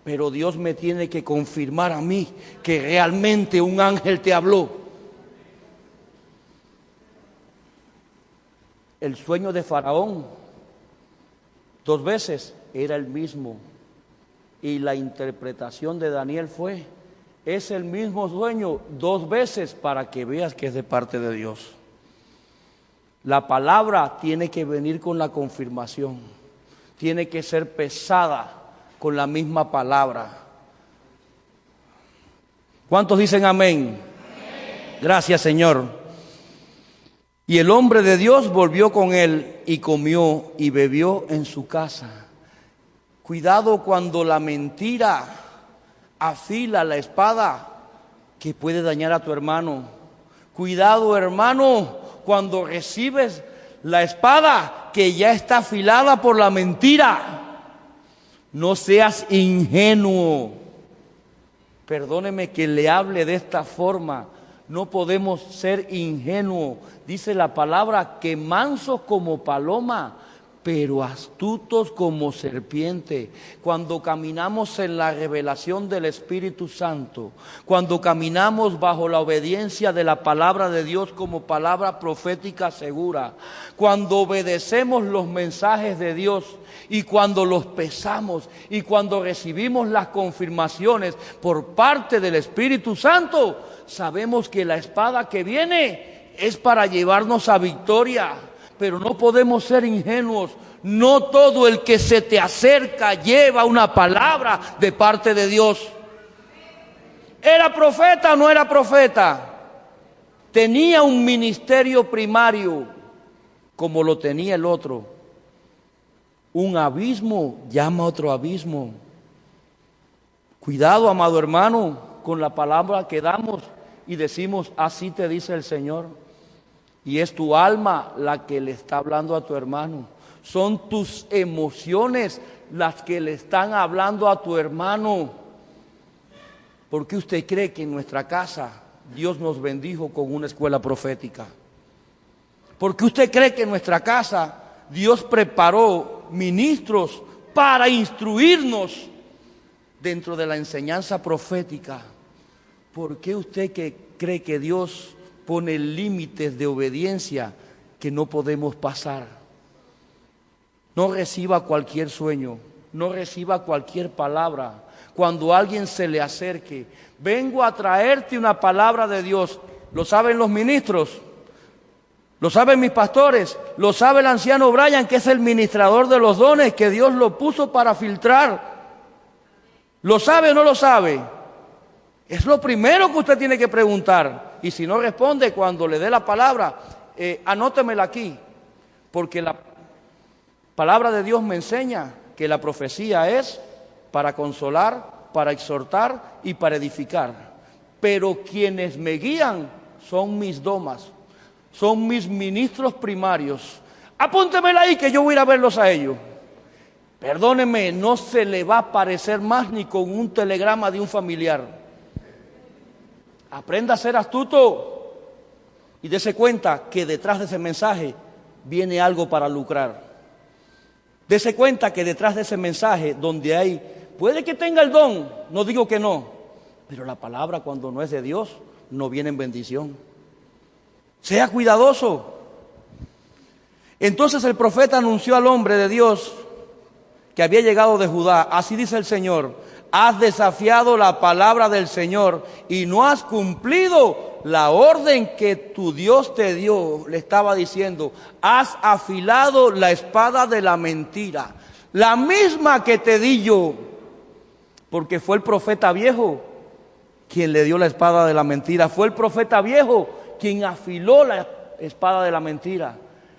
Pero Dios me tiene que confirmar a mí que realmente un ángel te habló. El sueño de Faraón 2 veces era el mismo. Y la interpretación de Daniel fue, es el mismo sueño 2 veces para que veas que es de parte de Dios. La palabra tiene que venir con la confirmación. Tiene que ser pesada con la misma palabra. ¿Cuántos dicen amén? Amén. Gracias, Señor. Y el hombre de Dios volvió con él y comió y bebió en su casa. Cuidado cuando la mentira afila la espada que puede dañar a tu hermano. Cuidado, hermano, cuando recibes la espada que ya está afilada por la mentira. No seas ingenuo. Perdóneme que le hable de esta forma. No podemos ser ingenuos. Dice la palabra que mansos como paloma, pero astutos como serpiente. Cuando caminamos en la revelación del Espíritu Santo, cuando caminamos bajo la obediencia de la palabra de Dios como palabra profética segura, cuando obedecemos los mensajes de Dios y cuando los pesamos y cuando recibimos las confirmaciones por parte del Espíritu Santo, sabemos que la espada que viene es para llevarnos a victoria. Pero no podemos ser ingenuos. No todo el que se te acerca lleva una palabra de parte de Dios. ¿Era profeta o no era profeta? Tenía un ministerio primario como lo tenía el otro. Un abismo llama a otro abismo. Cuidado, amado hermano, con la palabra que damos y decimos, así te dice el Señor. Y es tu alma la que le está hablando a tu hermano. Son tus emociones las que le están hablando a tu hermano. ¿Por qué usted cree que en nuestra casa Dios nos bendijo con una escuela profética? ¿Por qué usted cree que en nuestra casa Dios preparó ministros para instruirnos dentro de la enseñanza profética? ¿Por qué usted cree que Dios pone límites de obediencia que no podemos pasar? No reciba cualquier sueño, no reciba cualquier palabra. Cuando alguien se le acerque, vengo a traerte una palabra de Dios. ¿Lo saben los ministros? ¿Lo saben mis pastores? ¿Lo sabe el anciano Brian, que es el ministrador de los dones, que Dios lo puso para filtrar? ¿Lo sabe o no lo sabe? Es lo primero que usted tiene que preguntar. Y si no responde cuando le dé la palabra, anótemela aquí. Porque la palabra de Dios me enseña que la profecía es para consolar, para exhortar y para edificar. Pero quienes me guían son mis domas, son mis ministros primarios. Apúntemela ahí que yo voy a ir a verlos a ellos. Perdóneme, no se le va a parecer más ni con un telegrama de un familiar. Aprenda a ser astuto y dése cuenta que detrás de ese mensaje viene algo para lucrar. Dese cuenta que detrás de ese mensaje donde hay, puede que tenga el don, no digo que no, pero la palabra cuando no es de Dios no viene en bendición. Sea cuidadoso. Entonces el profeta anunció al hombre de Dios que había llegado de Judá, así dice el Señor: has desafiado la palabra del Señor y no has cumplido la orden que tu Dios te dio. Le estaba diciendo, has afilado la espada de la mentira, la misma que te di yo, porque fue el profeta viejo quien le dio la espada de la mentira. Fue el profeta viejo quien afiló la espada de la mentira.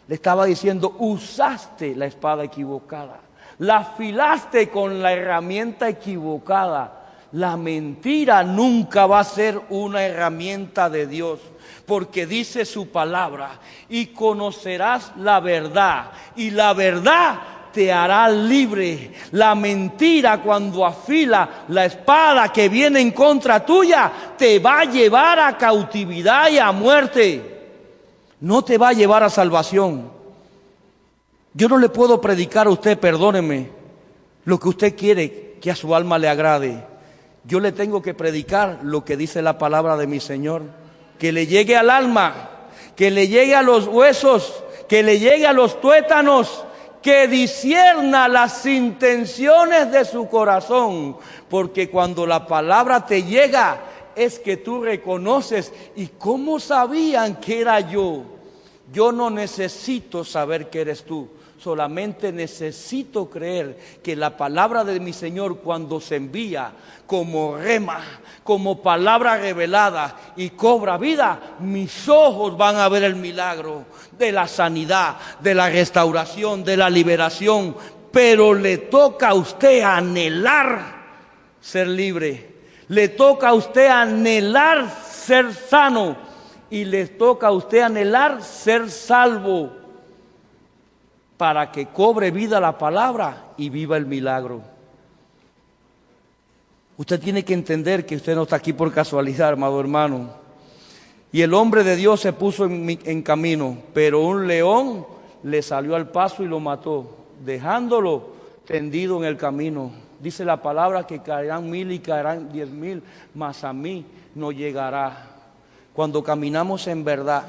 Le estaba diciendo, usaste la espada equivocada. La afilaste con la herramienta equivocada. La mentira nunca va a ser una herramienta de Dios, porque dice su palabra, y conocerás la verdad, y la verdad te hará libre. La mentira, cuando afila la espada que viene en contra tuya, te va a llevar a cautividad y a muerte. No te va a llevar a salvación. Yo no le puedo predicar a usted, perdóneme, lo que usted quiere que a su alma le agrade. Yo le tengo que predicar lo que dice la palabra de mi Señor, que le llegue al alma, que le llegue a los huesos, que le llegue a los tuétanos, que discierna las intenciones de su corazón, porque cuando la palabra te llega es que tú reconoces. ¿Y cómo sabían que era yo? Yo no necesito saber que eres tú. Solamente necesito creer que la palabra de mi Señor, cuando se envía como rema, como palabra revelada y cobra vida, mis ojos van a ver el milagro de la sanidad, de la restauración, de la liberación. Pero le toca a usted anhelar ser libre, le toca a usted anhelar ser sano y le toca a usted anhelar ser salvo, para que cobre vida la palabra y viva el milagro. Usted tiene que entender que usted no está aquí por casualidad, amado hermano. Y el hombre de Dios se puso en camino, pero un león le salió al paso y lo mató, dejándolo tendido en el camino. Dice la palabra que caerán 1000 y caerán 10,000, mas a mí no llegará. Cuando caminamos en verdad,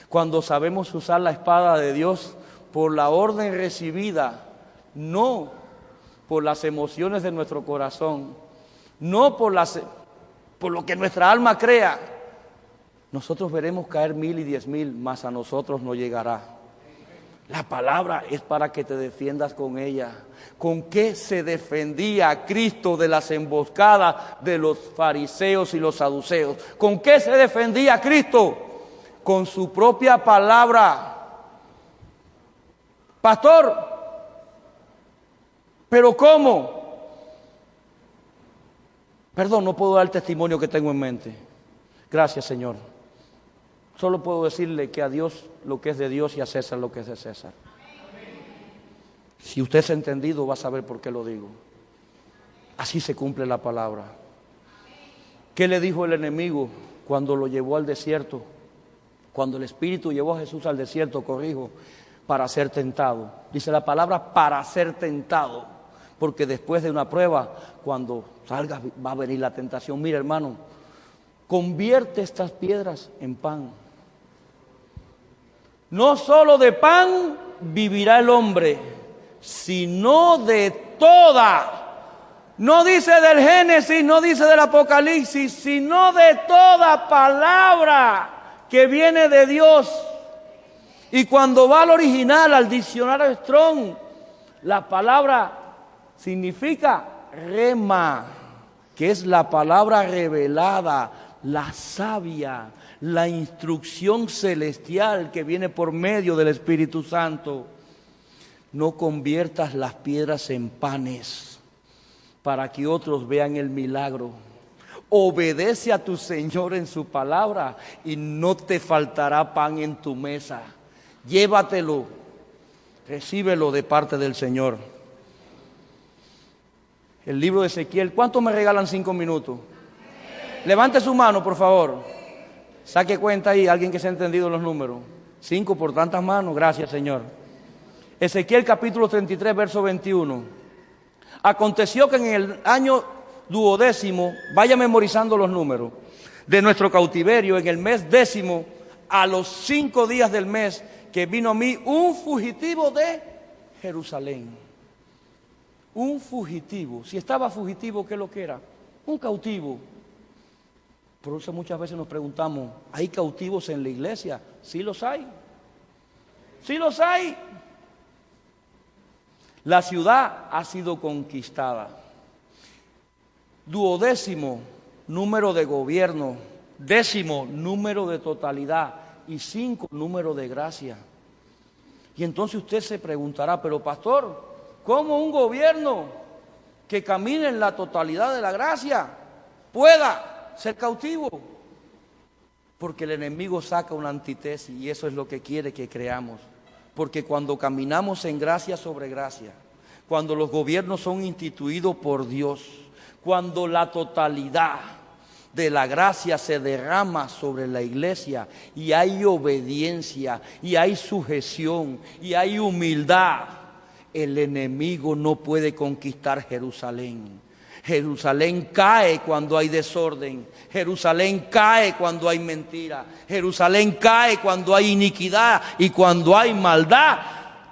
cuando sabemos usar la espada de Dios por la orden recibida, no por las emociones de nuestro corazón, no por lo que nuestra alma crea, nosotros veremos caer 1000 y 10,000, mas a nosotros no llegará. La palabra es para que te defiendas con ella. ¿Con qué se defendía Cristo de las emboscadas de los fariseos y los saduceos? ¿Con qué se defendía Cristo? Con su propia palabra. Pastor, ¿pero cómo? Perdón, no puedo dar el testimonio que tengo en mente. Gracias, Señor. Solo puedo decirle que a Dios lo que es de Dios y a César lo que es de César. Si usted se ha entendido, va a saber por qué lo digo. Así se cumple la palabra. ¿Qué le dijo el enemigo cuando lo llevó al desierto? Cuando el Espíritu llevó a Jesús al desierto, corrijo, para ser tentado. Dice la palabra para ser tentado. Porque después de una prueba, cuando salga va a venir la tentación. Mira, hermano, convierte estas piedras en pan. No solo de pan vivirá el hombre, sino de toda. No dice del Génesis, no dice del Apocalipsis, sino de toda palabra que viene de Dios. Y cuando va al original, al diccionario Strong, la palabra significa rema, que es la palabra revelada, la sabia, la instrucción celestial que viene por medio del Espíritu Santo. No conviertas las piedras en panes para que otros vean el milagro. Obedece a tu Señor en su palabra y no te faltará pan en tu mesa. Llévatelo, recíbelo de parte del Señor. El libro de Ezequiel, ¿cuántos me regalan 5 minutos? Levante su mano, por favor. Saque cuenta ahí, alguien que se ha entendido los números. 5 por tantas manos, gracias, Señor. Ezequiel capítulo 33, verso 21. Aconteció que en el año 12º, vaya memorizando los números, de nuestro cautiverio, en el mes 10º, a los 5 días del mes, que vino a mí un fugitivo de Jerusalén. Un fugitivo. Si estaba fugitivo, ¿qué es lo que era? Un cautivo. Por eso muchas veces nos preguntamos, ¿hay cautivos en la iglesia? Sí los hay. Sí los hay. La ciudad ha sido conquistada. 12º número de gobierno. 10º número de totalidad. Y 5 número de gracia. Y entonces usted se preguntará, pero pastor, ¿cómo un gobierno que camine en la totalidad de la gracia pueda ser cautivo? Porque el enemigo saca una antítesis y eso es lo que quiere que creamos. Porque cuando caminamos en gracia sobre gracia, cuando los gobiernos son instituidos por Dios, cuando la totalidad de la gracia se derrama sobre la iglesia y hay obediencia y hay sujeción y hay humildad, el enemigo no puede conquistar Jerusalén. Jerusalén cae cuando hay desorden. Jerusalén cae cuando hay mentira. Jerusalén cae cuando hay iniquidad y cuando hay maldad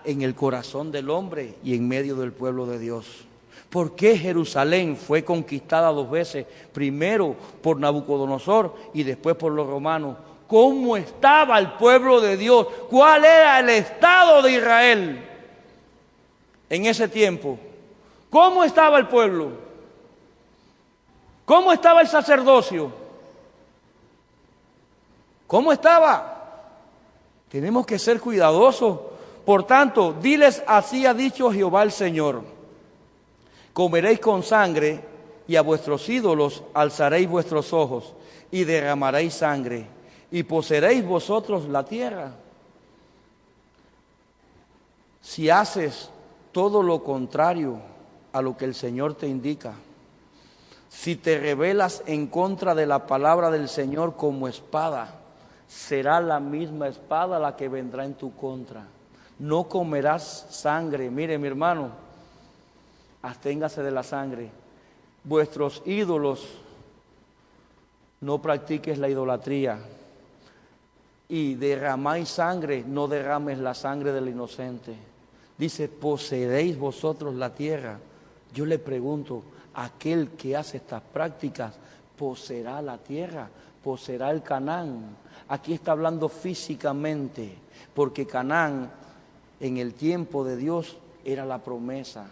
en el corazón del hombre y en medio del pueblo de Dios. ¿Por qué Jerusalén fue conquistada 2 veces? Primero por Nabucodonosor y después por los romanos. ¿Cómo estaba el pueblo de Dios? ¿Cuál era el estado de Israel en ese tiempo? ¿Cómo estaba el pueblo? ¿Cómo estaba el sacerdocio? ¿Cómo estaba? Tenemos que ser cuidadosos. Por tanto, diles, así ha dicho Jehová el Señor: comeréis con sangre y a vuestros ídolos alzaréis vuestros ojos y derramaréis sangre y poseeréis vosotros la tierra. Si haces todo lo contrario a lo que el Señor te indica, si te rebelas en contra de la palabra del Señor como espada, será la misma espada la que vendrá en tu contra. No comerás sangre. Mire, mi hermano, absténgase de la sangre. Vuestros ídolos, no practiques la idolatría. Y derramáis sangre, no derrames la sangre del inocente. Dice, poseeréis vosotros la tierra. Yo le pregunto, aquel que hace estas prácticas, ¿poseerá la tierra? ¿Poseerá el Canaán? Aquí está hablando físicamente, porque Canaán en el tiempo de Dios era la promesa.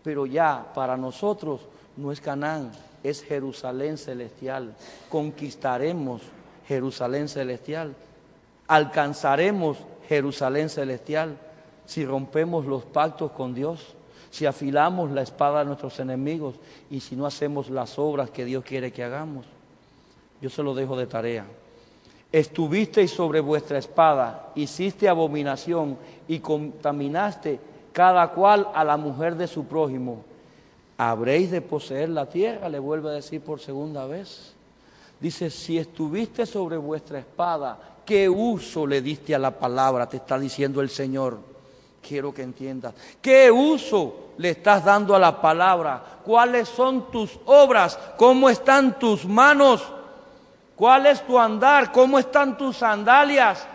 Pero ya para nosotros no es Canaán, es Jerusalén celestial. Conquistaremos Jerusalén celestial. Alcanzaremos Jerusalén celestial si rompemos los pactos con Dios, si afilamos la espada a nuestros enemigos y si no hacemos las obras que Dios quiere que hagamos. Yo se lo dejo de tarea. Estuvisteis sobre vuestra espada, hiciste abominación y contaminaste cada cual a la mujer de su prójimo. ¿Habréis de poseer la tierra? Le vuelve a decir por segunda vez. Dice, si estuviste sobre vuestra espada, ¿qué uso le diste a la palabra? Te está diciendo el Señor. Quiero que entiendas. ¿Qué uso le estás dando a la palabra? ¿Cuáles son tus obras? ¿Cómo están tus manos? ¿Cuál es tu andar? ¿Cómo están tus sandalias?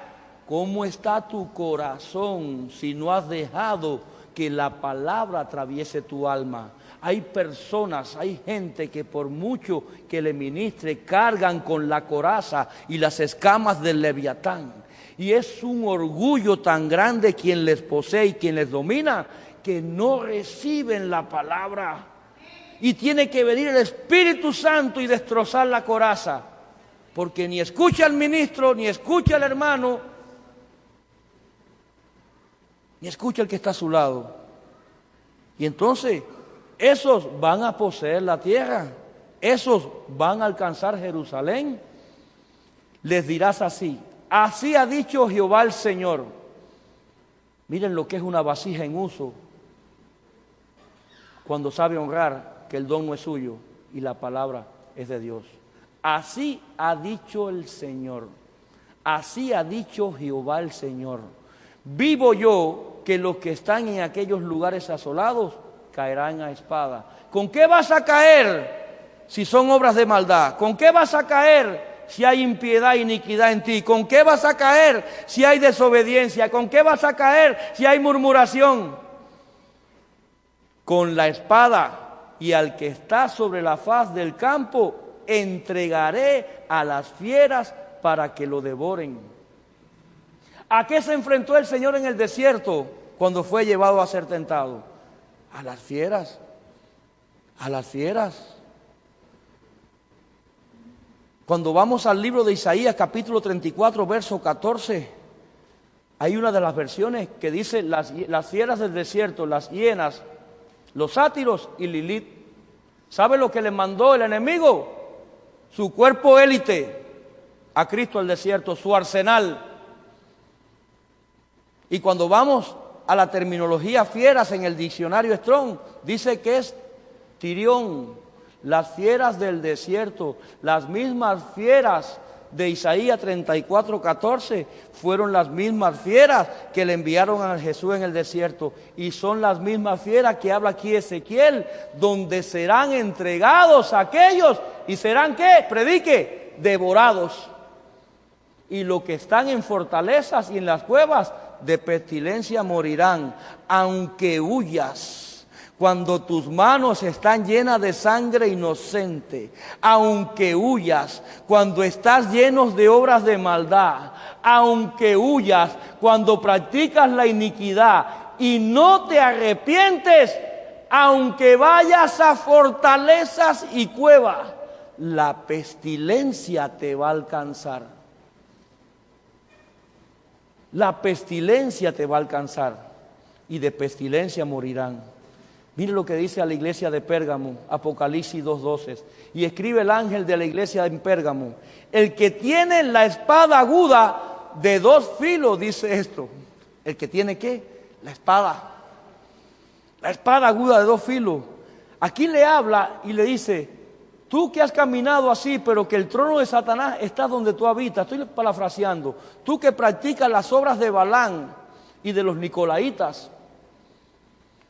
¿Cómo está tu corazón si no has dejado que la palabra atraviese tu alma? Hay personas, hay gente que por mucho que le ministre cargan con la coraza y las escamas del leviatán. Y es un orgullo tan grande quien les posee y quien les domina que no reciben la palabra. Y tiene que venir el Espíritu Santo y destrozar la coraza. Porque ni escucha al ministro, ni escucha al hermano, ni escucha al que está a su lado. Y entonces, esos van a poseer la tierra, esos van a alcanzar Jerusalén. Les dirás así, así ha dicho Jehová el Señor. Miren lo que es una vasija en uso, cuando sabe honrar que el don no es suyo y la palabra es de Dios. Así ha dicho el Señor, así ha dicho Jehová el Señor. Vivo yo que los que están en aquellos lugares asolados caerán a espada. ¿Con qué vas a caer si son obras de maldad? ¿Con qué vas a caer si hay impiedad e iniquidad en ti? ¿Con qué vas a caer si hay desobediencia? ¿Con qué vas a caer si hay murmuración? Con la espada, y al que está sobre la faz del campo entregaré a las fieras para que lo devoren. ¿A qué se enfrentó el Señor en el desierto cuando fue llevado a ser tentado? A las fieras, a las fieras. Cuando vamos al libro de Isaías, capítulo 34, verso 14, hay una de las versiones que dice las fieras del desierto, las hienas, los sátiros y Lilith. ¿Sabe lo que le mandó el enemigo? Su cuerpo élite a Cristo al desierto, su arsenal. Y cuando vamos a la terminología fieras en el diccionario Strong, dice que es tirión, las fieras del desierto. Las mismas fieras de Isaías 34, 14 fueron las mismas fieras que le enviaron a Jesús en el desierto, y son las mismas fieras que habla aquí Ezequiel, donde serán entregados aquellos y serán, ¿qué? Predique, devorados. Y los que están en fortalezas y en las cuevas de pestilencia morirán, aunque huyas. Cuando tus manos están llenas de sangre inocente, aunque huyas, cuando estás llenos de obras de maldad, aunque huyas, cuando practicas la iniquidad y no te arrepientes, aunque vayas a fortalezas y cuevas, la pestilencia te va a alcanzar. La pestilencia te va a alcanzar y de pestilencia morirán. Mire lo que dice a la iglesia de Pérgamo, Apocalipsis 2:12. Y escribe el ángel de la iglesia en Pérgamo: el que tiene la espada aguda de dos filos, dice esto. ¿El que tiene qué? La espada. La espada aguda de dos filos. Aquí le habla y le dice: tú que has caminado así, pero que el trono de Satanás está donde tú habitas. Estoy parafraseando. Tú que practicas las obras de Balaam, y de los nicolaitas.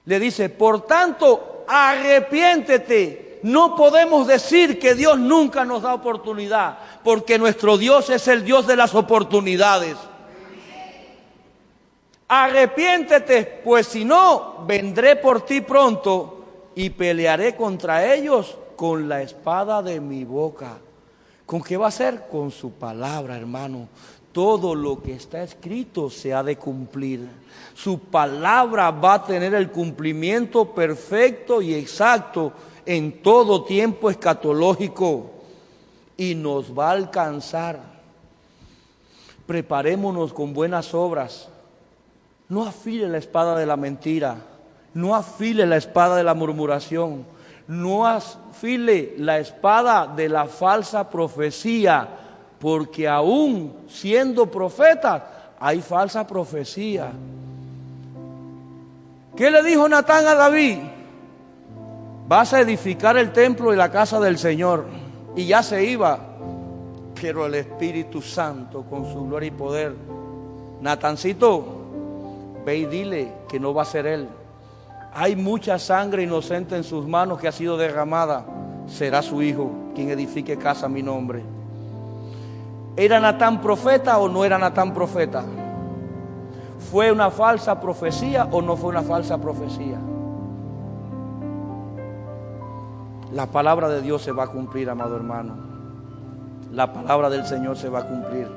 Le dice, por tanto, arrepiéntete. No podemos decir que Dios nunca nos da oportunidad, porque nuestro Dios es el Dios de las oportunidades. Arrepiéntete, pues si no, vendré por ti pronto y pelearé contra ellos con la espada de mi boca. ¿Con qué va a ser? Con su palabra, hermano. Todo lo que está escrito se ha de cumplir. Su palabra va a tener el cumplimiento perfecto y exacto en todo tiempo escatológico y nos va a alcanzar. Preparémonos con buenas obras. No afile la espada de la mentira, no afile la espada de la murmuración, no afile la espada de la falsa profecía, porque aún siendo profetas hay falsa profecía. ¿Qué le dijo Natán a David? Vas a edificar el templo y la casa del Señor. Y ya se iba, pero el Espíritu Santo con su gloria y poder, Natancito, ve y dile que no va a ser él. Hay mucha sangre inocente en sus manos que ha sido derramada. Será su hijo quien edifique casa a mi nombre. ¿Era Natán profeta o no era Natán profeta? ¿Fue una falsa profecía o no fue una falsa profecía? La palabra de Dios se va a cumplir, amado hermano. La palabra del Señor se va a cumplir.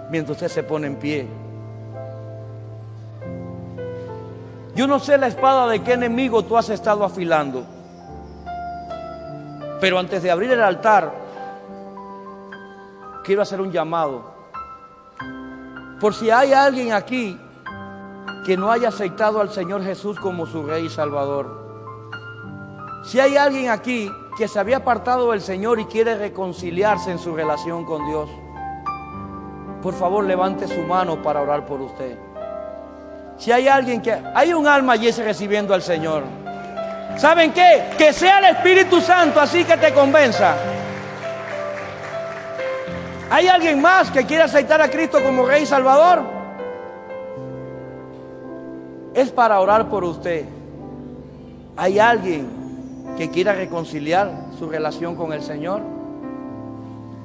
Mientras usted se pone en pie. Yo no sé la espada de qué enemigo tú has estado afilando. Pero antes de abrir el altar, quiero hacer un llamado. Por si hay alguien aquí que no haya aceptado al Señor Jesús como su Rey y Salvador. Si hay alguien aquí que se había apartado del Señor y quiere reconciliarse en su relación con Dios, por favor levante su mano para orar por usted. Si hay alguien que... Hay un alma allí recibiendo al Señor. ¿Saben qué? Que sea el Espíritu Santo así que te convenza. ¿Hay alguien más que quiere aceptar a Cristo como Rey y Salvador? Es para orar por usted. ¿Hay alguien que quiera reconciliar su relación con el Señor?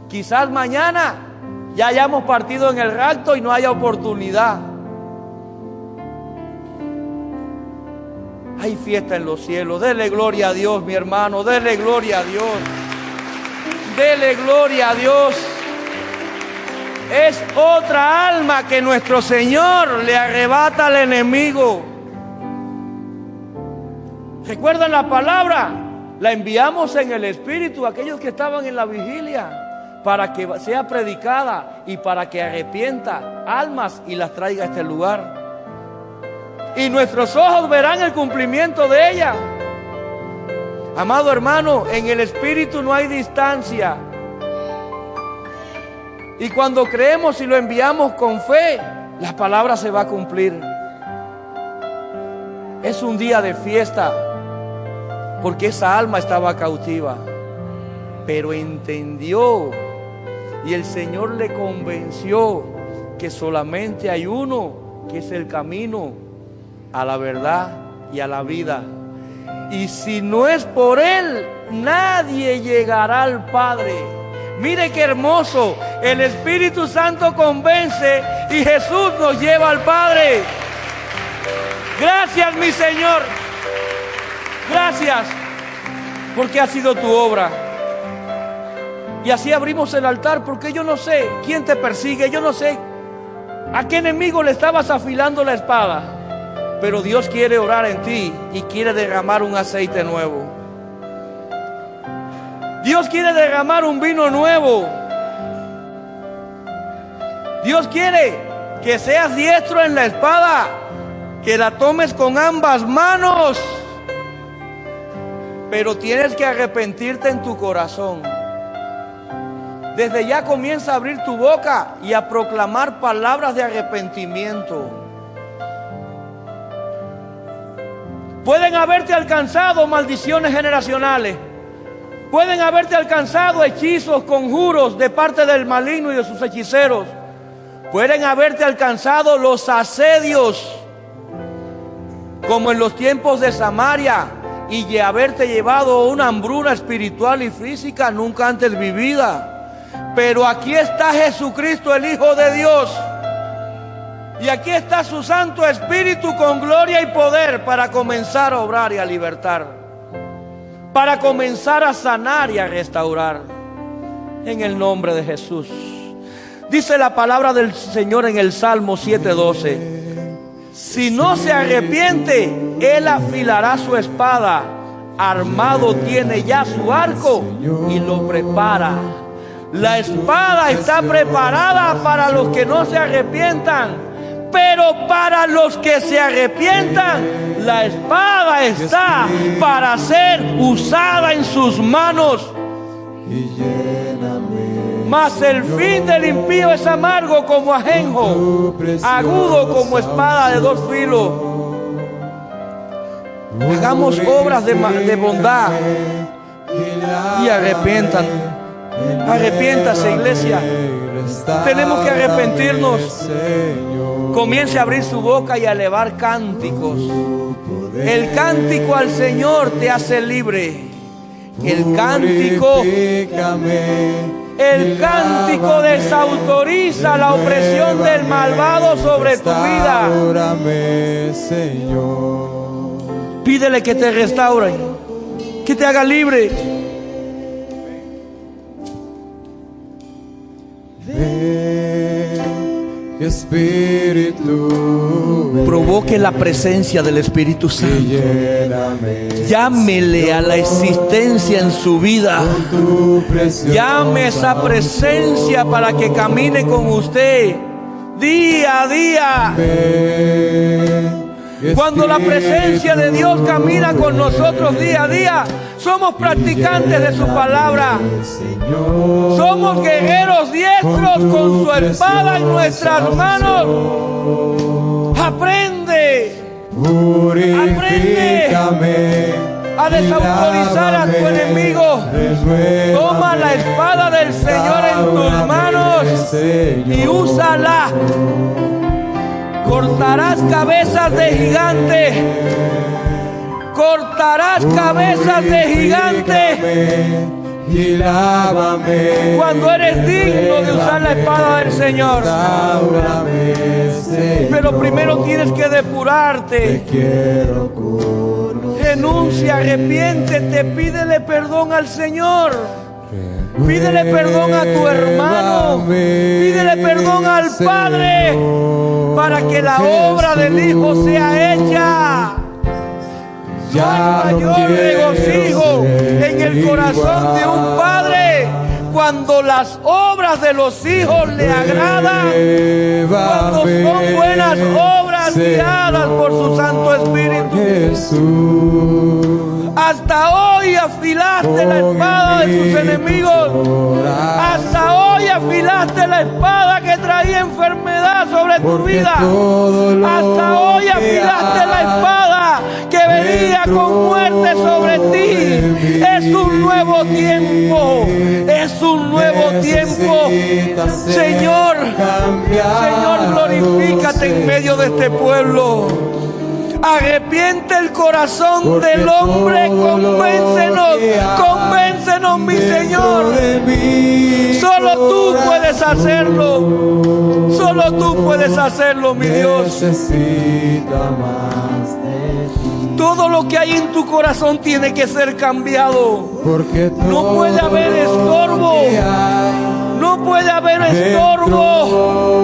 Quizás mañana ya hayamos partido en el rapto y no haya oportunidad. Hay fiesta en los cielos. Dele gloria a Dios, mi hermano. Dele gloria a Dios. Dele gloria a Dios. Es otra alma que nuestro Señor le arrebata al enemigo. ¿Recuerdan la palabra? La enviamos en el Espíritu a aquellos que estaban en la vigilia, para que sea predicada y para que arrepienta almas y las traiga a este lugar. Y nuestros ojos verán el cumplimiento de ella. Amado hermano, en el Espíritu no hay distancia. Y cuando creemos y lo enviamos con fe, la palabra se va a cumplir. Es un día de fiesta, porque esa alma estaba cautiva, pero entendió y el Señor le convenció que solamente hay uno, que es el camino a la verdad y a la vida. Y si no es por Él, nadie llegará al Padre. Mire qué hermoso, el Espíritu Santo convence y Jesús nos lleva al Padre. Gracias, mi Señor. Gracias, porque ha sido tu obra. Y así abrimos el altar, porque yo no sé quién te persigue, yo no sé a qué enemigo le estabas afilando la espada. Pero Dios quiere orar en ti y quiere derramar un aceite nuevo. Dios quiere derramar un vino nuevo. Dios quiere que seas diestro en la espada, que la tomes con ambas manos. Pero tienes que arrepentirte en tu corazón. Desde ya comienza a abrir tu boca y a proclamar palabras de arrepentimiento. Pueden haberte alcanzado maldiciones generacionales. Pueden haberte alcanzado hechizos, conjuros de parte del maligno y de sus hechiceros. Pueden haberte alcanzado los asedios como en los tiempos de Samaria, y haberte llevado una hambruna espiritual y física nunca antes vivida. Pero aquí está Jesucristo, el Hijo de Dios, y aquí está su Santo Espíritu con gloria y poder para comenzar a obrar y a libertar, para comenzar a sanar y a restaurar, en el nombre de Jesús. Dice la palabra del Señor en el Salmo 7:12: si no se arrepiente, él afilará su espada, armado tiene ya su arco y lo prepara. La espada está preparada para los que no se arrepientan, pero para los que se arrepientan, la espada está para ser usada en sus manos. Mas el fin del impío es amargo como ajenjo, agudo como espada de dos filos. Hagamos obras de bondad y arrepientan. Arrepiéntase, iglesia. Tenemos que arrepentirnos. Comience a abrir su boca y a elevar cánticos. El cántico al Señor te hace libre. El cántico desautoriza la opresión del malvado sobre tu vida. Pídele que te restaure, que te haga libre. Espíritu, provoque la presencia del Espíritu Santo. Llámele a la existencia en su vida. Llame esa presencia para que camine con usted día a día. Cuando la presencia de Dios camina con nosotros día a día, somos practicantes de su palabra. Somos guerreros diestros con su espada en nuestras manos. Aprende a desautorizar a tu enemigo. Toma la espada del Señor en tus manos y úsala. Cortarás cabezas de gigante. Cortarás cabezas de gigante. Cuando eres digno de usar la espada del Señor. Pero primero tienes que depurarte. Renuncia, arrepiéntete, pídele perdón al Señor. Pídele perdón a tu hermano. Pídele perdón al Padre para que la obra del Hijo sea hecha. No hay mayor regocijo en el corazón de un padre cuando las obras de los hijos le agradan, cuando son buenas obras guiadas por su Santo Espíritu. Hasta hoy afilaste la espada de tus enemigos. Hasta hoy afilaste la espada que traía enfermedad sobre tu vida. Hasta hoy afilaste la espada que venía con muerte sobre ti. Es un nuevo tiempo. Es un nuevo tiempo. Señor, glorifícate en medio de este pueblo. Arrepiente el corazón del hombre, convéncenos, mi Señor. Solo tú puedes hacerlo. Solo tú puedes hacerlo, mi Dios. Todo lo que hay en tu corazón tiene que ser cambiado. No puede haber estorbo. No puede haber estorbo.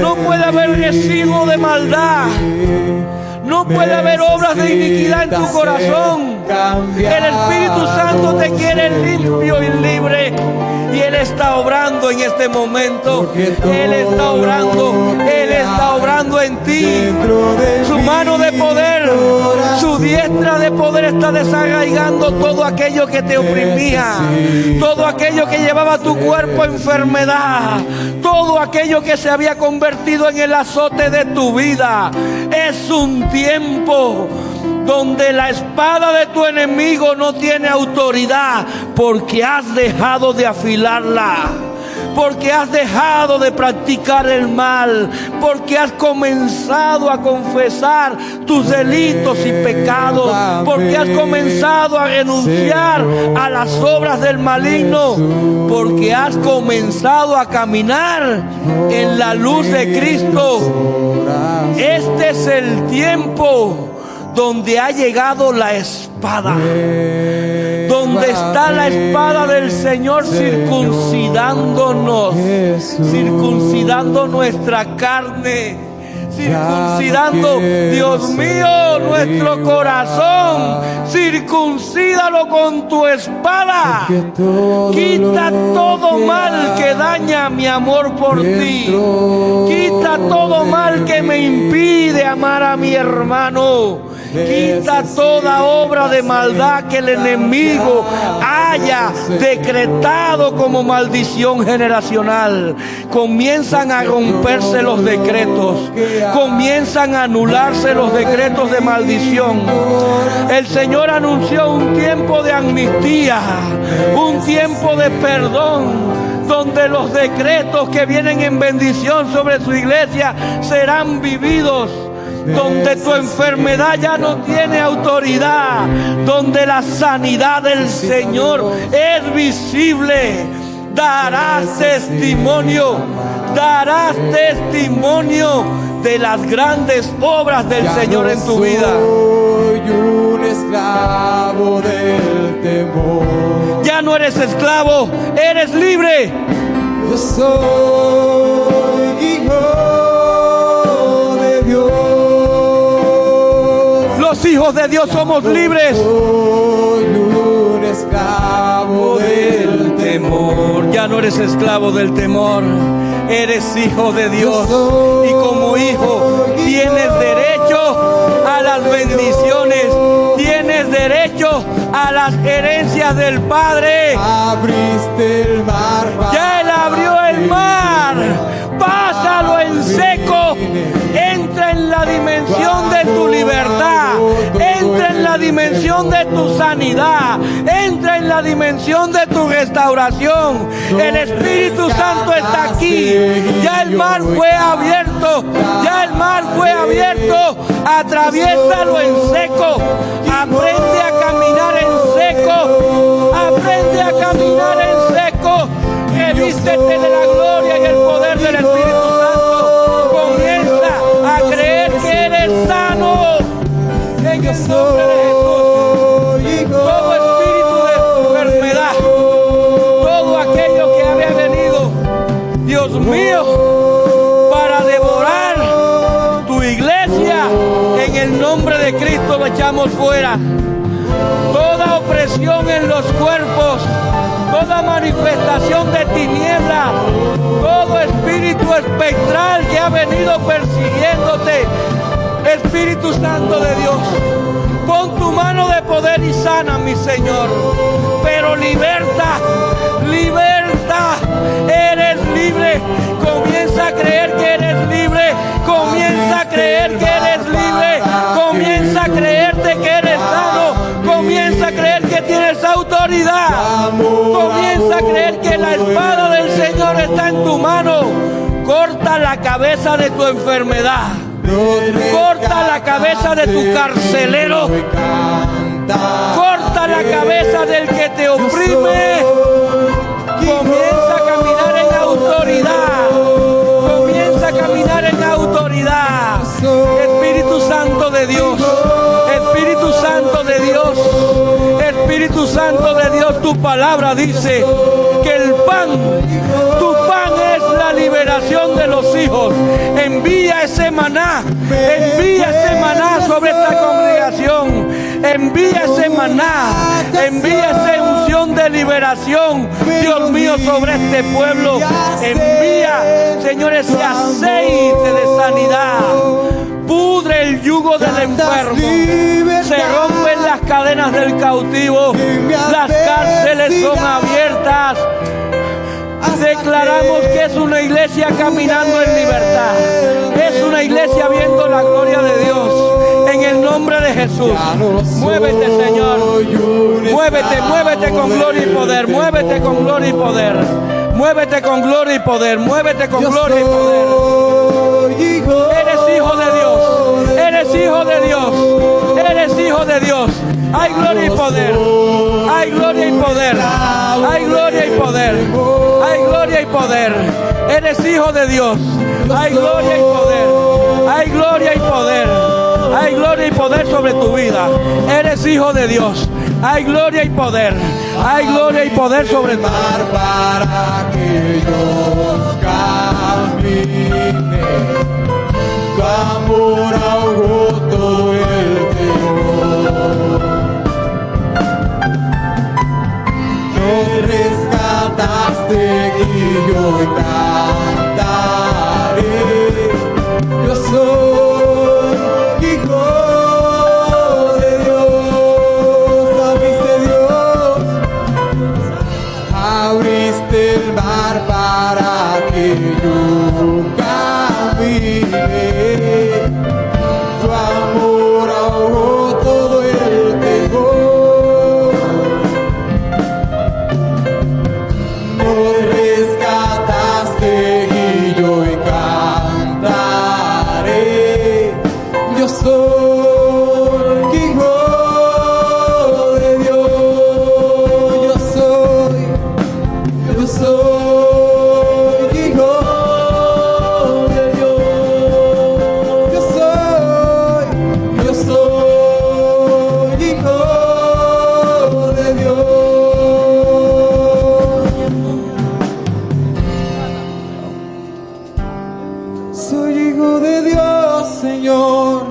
No puede haber residuo de maldad. No puede haber obras de iniquidad en tu corazón. El Espíritu Santo te quiere limpio y libre. Y Él está obrando en este momento. Él está obrando en ti. Su mano de poder, su diestra de poder está desarraigando todo aquello que te oprimía. Todo aquello que llevaba tu cuerpo a enfermedad. Todo aquello que se había convertido en el azote de tu vida. Es un tiempo donde la espada de tu enemigo no tiene autoridad porque has dejado de afilarla, porque has dejado de practicar el mal, porque has comenzado a confesar tus delitos y pecados, porque has comenzado a renunciar a las obras del maligno, porque has comenzado a caminar en la luz de Cristo. Este es el tiempo donde ha llegado la espada, donde está la espada del Señor circuncidándonos, circuncidando nuestra carne, circuncidando, Dios mío, nuestro corazón. Circuncídalo con tu espada. Quita todo mal que daña mi amor por ti. Quita todo mal que me impide amar a mi hermano. Quita toda obra de maldad que el enemigo haya decretado como maldición generacional. Comienzan a romperse los decretos, comienzan a anularse los decretos de maldición. El Señor anunció un tiempo de amnistía, un tiempo de perdón, donde los decretos que vienen en bendición sobre su iglesia serán vividos, donde tu enfermedad ya no tiene autoridad, donde la sanidad del Señor es visible. Darás testimonio de las grandes obras del Señor en tu vida. Soy un esclavo del temor. Ya no eres esclavo, eres libre. Yo soy hijo de Dios. Los hijos de Dios somos libres. Soy un esclavo del temor. Ya no eres esclavo del temor, eres hijo de Dios. Y como hijo tienes derecho a las bendiciones, tienes derecho a las herencias del Padre. Abriste el mar. Ya Él abrió el mar. Pásalo en seco. Entra en la dimensión de tu libertad. Entra en la dimensión de tu sanidad. Entra en la dimensión de tu restauración. El Espíritu Santo está aquí. Ya el mar fue abierto. Ya el mar fue abierto. Atraviésalo en seco. Aprende a caminar en seco. Aprende a caminar en seco. Revístete de la gloria y el poder del Espíritu Santo. Comienza a creer que eres sano en el nombre de Jesús. Todo espíritu de enfermedad, todo aquello que había venido, Dios mío, para devorar tu iglesia, en el nombre de Cristo lo echamos fuera. Toda opresión en los cuerpos, toda manifestación de tinieblas, todo espíritu espectral que ha venido persiguiéndote, Espíritu Santo de Dios, pon tu mano de poder y sana, mi Señor. Pero liberta, eres libre. Comienza a creer que eres libre, comienza a creer que eres libre, comienza a creerte que eres sano, comienza a creer que tienes autoridad, comienza a creer que la espada del Señor está en tu mano. Corta la cabeza de tu enfermedad, corta la cabeza de tu carcelero, corta la cabeza del que te oprime. Comienza a caminar en autoridad, comienza a caminar en autoridad. Espíritu Santo de Dios, Espíritu Santo de Dios, Espíritu Santo de Dios, tu palabra dice que el pan, tu pan es la liberación de los hijos. Envía ese maná sobre esta congregación. Envía ese maná, envía esa unción de liberación, Dios mío, sobre este pueblo. Envía, Señor, ese aceite de sanidad. Pudre el yugo del enfermo. Se rompen las cadenas del cautivo. Las cárceles son abiertas. Declaramos que es una iglesia caminando en libertad. Es una iglesia viendo la gloria de Dios. En el nombre de Jesús. Muévete, Señor. Muévete, muévete con gloria y poder. Muévete con gloria y poder. Muévete con gloria y poder. Muévete con Yo gloria y poder. soy hijo. Eres hijo de Dios. Eres hijo de Dios. Eres hijo de Dios. Hay gloria y poder. Hay gloria y poder. Hay gloria y poder. Hay gloria y poder. Eres hijo de Dios. Hay gloria y poder. Hay gloria y poder. Hay gloria y poder sobre tu vida. Eres hijo de Dios. Hay gloria y poder. Hay gloria y poder sobre tu mar para que yo camine. Tu amor ahogó todo el temor. Nos rescataste y yo cantaré. Yo soy hijo de Dios. Abriste Dios. Abriste el mar para que yo camine. Tu amor ahogó todo el temor. Nos rescataste y yo cantaré. Yo soy hijo de Dios. Yo soy hijo de Dios. Yo soy hijo de Dios. Soy hijo de Dios, Señor.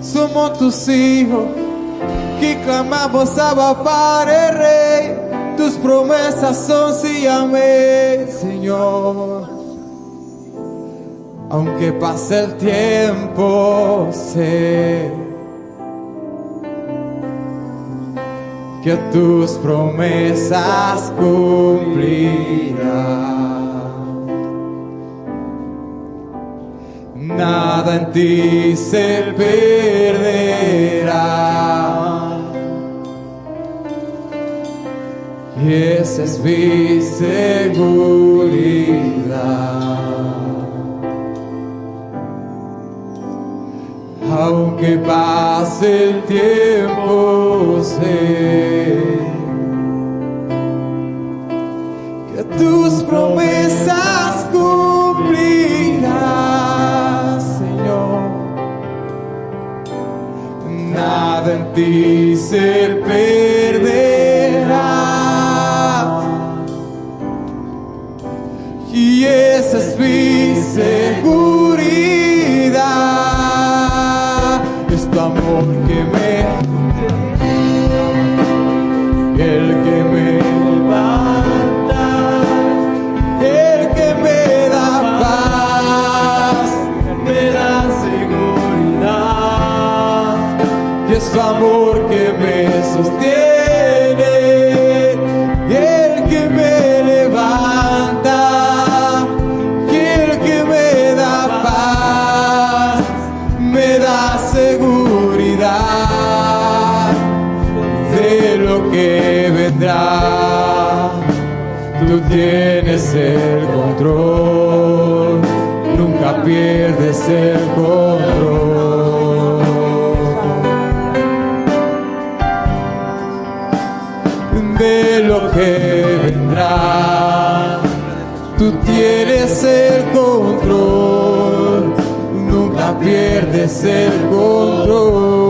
Somos tus hijos que clamamos Abba Padre Rey. Tus promesas son sí, amén, Señor. Aunque pase el tiempo, sé que tus promesas cumplirás. Nada en ti se perderá. Y esa es mi seguridad. Aunque pase el tiempo, sé que tus promesas cumplirás, Señor. Nada en ti se perderá. Y esa es mi seguridad. Es tu amor que el que me levanta, el que me da paz, me da seguridad. Y es tu amor que me sostiene, y el que me levanta, y el que me da paz, me da seguridad de lo que vendrá. Tú tienes el control, nunca pierdes el control de lo que vendrá. Tú tienes el control, nunca pierdes el control.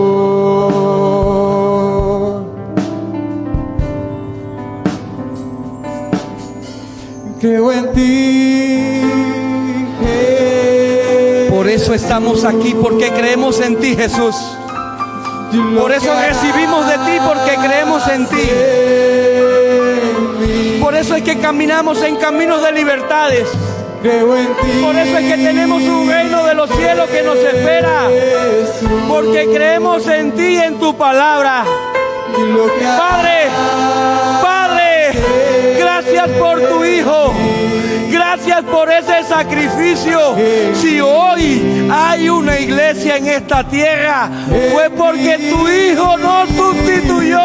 Creo en ti. Por eso estamos aquí, porque creemos en ti, Jesús. Por eso recibimos de ti, porque creemos en ti. Por eso es que caminamos en caminos de libertades. Creo en ti. Por eso es que tenemos un reino de los cielos que nos espera. Porque creemos en ti y en tu palabra. Padre, gracias por tu Hijo. Gracias por ese sacrificio. Si hoy hay una iglesia en esta tierra, fue porque tu Hijo nos sustituyó.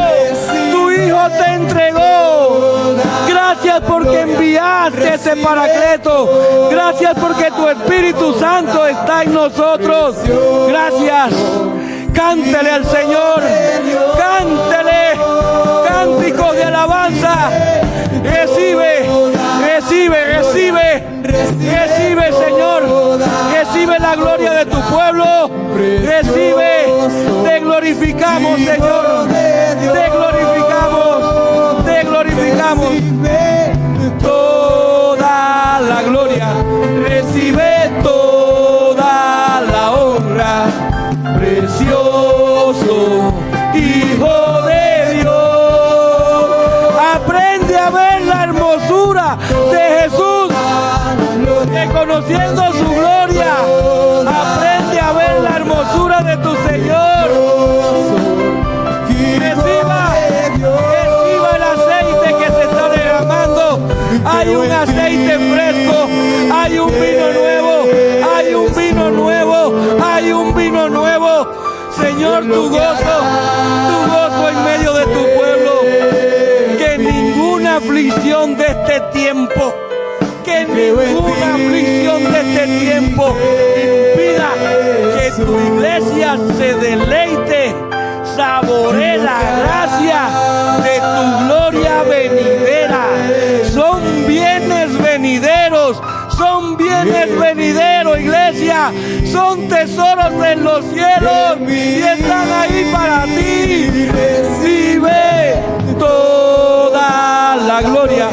Tu Hijo te entregó. Gracias porque envió enviaste ese Paracleto. Gracias porque tu Espíritu Santo está en nosotros. Gracias. Cántele al Señor. Cántele. Cánticos de alabanza. Recibe, recibe, recibe. Recibe, Señor. Recibe la gloria de tu pueblo. Recibe. Te glorificamos, Señor. Te glorificamos. Te glorificamos. Toda la gloria. Recibe toda la honra. Precioso Hijo de Dios. Aprende a ver la hermosura de Jesús. Reconociendo su gloria. Aprende a ver la hermosura de tu Señor. Reciba el aceite que se está derramando. Hay un aceite fresco. Hay un vino nuevo. Hay un vino nuevo. Hay un vino nuevo. Señor, tu gozo en medio de tu pueblo. Que ninguna aflicción de este tiempo, que ninguna aflicción de este tiempo impida que tu iglesia se deleite, saboree la gracia de tu gloria venidera. Son bienes venideros. Son bienes venideros, iglesia. Son tesoros en los cielos y están ahí para ti. Recibe toda la gloria.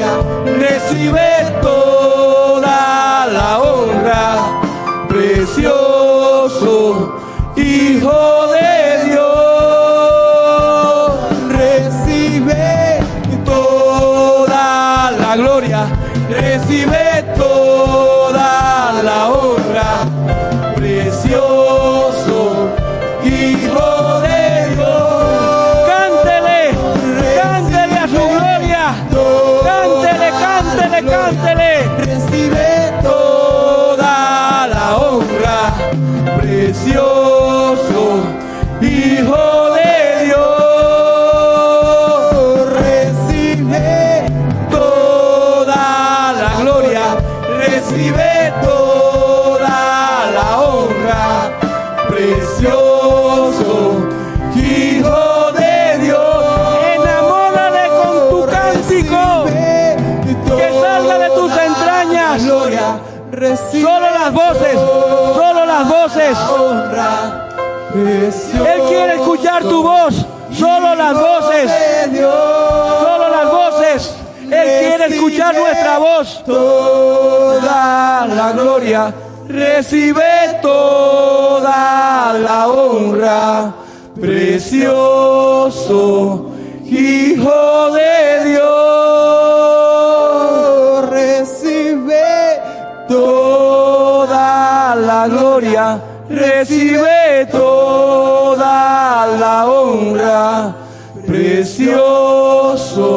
Recibe toda la honra. Precioso Hijo de Dios. Recibe toda la gloria. Recibe toda la honra. Precioso Hijo de Dios. Cántele, cántele a su gloria. Cántele, cántele, cántele. Recibe toda la honra. Precioso Hijo de Dios. Recibe toda la gloria. Recibe toda la honra. Precioso Hijo de Dios. Enamórale con tu cántico. Que salga de tus entrañas. Solo las voces. Solo las voces. Él quiere escuchar tu voz. Solo las voces. Solo las voces. Él quiere escuchar nuestra voz. Toda la gloria. Recibe toda la honra. Precioso Hijo de Dios. Recibe toda la gloria. Recibe toda la honra. Precioso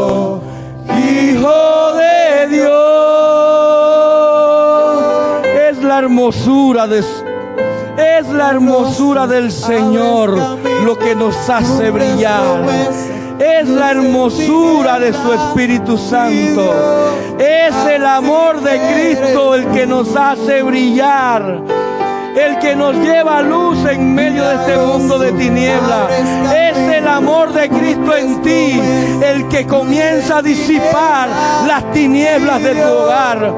Hijo de Dios. Es la hermosura del Señor lo que nos hace brillar. Es la hermosura de su Espíritu Santo. Es el amor de Cristo el que nos hace brillar. El que nos lleva luz en medio de este mundo de tinieblas. Es el amor de Cristo en ti, el que comienza a disipar las tinieblas de tu hogar.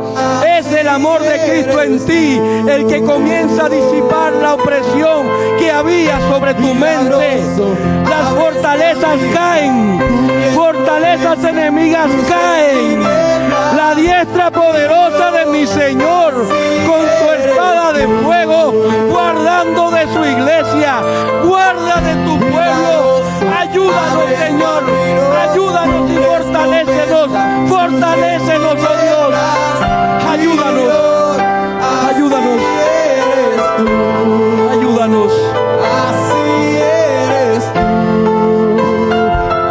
Es el amor de Cristo en ti, el que comienza a disipar la opresión que había sobre tu mente. Las fortalezas caen, fortalezas enemigas caen. La diestra poderosa de mi Señor, con su espada de fuego, guardando de su iglesia, guarda de tu pueblo. Ayúdanos, Señor, ayúdanos y fortalécenos, fortalécenos, oh Dios. Ayúdanos, ayúdanos, ayúdanos. Así eres tú,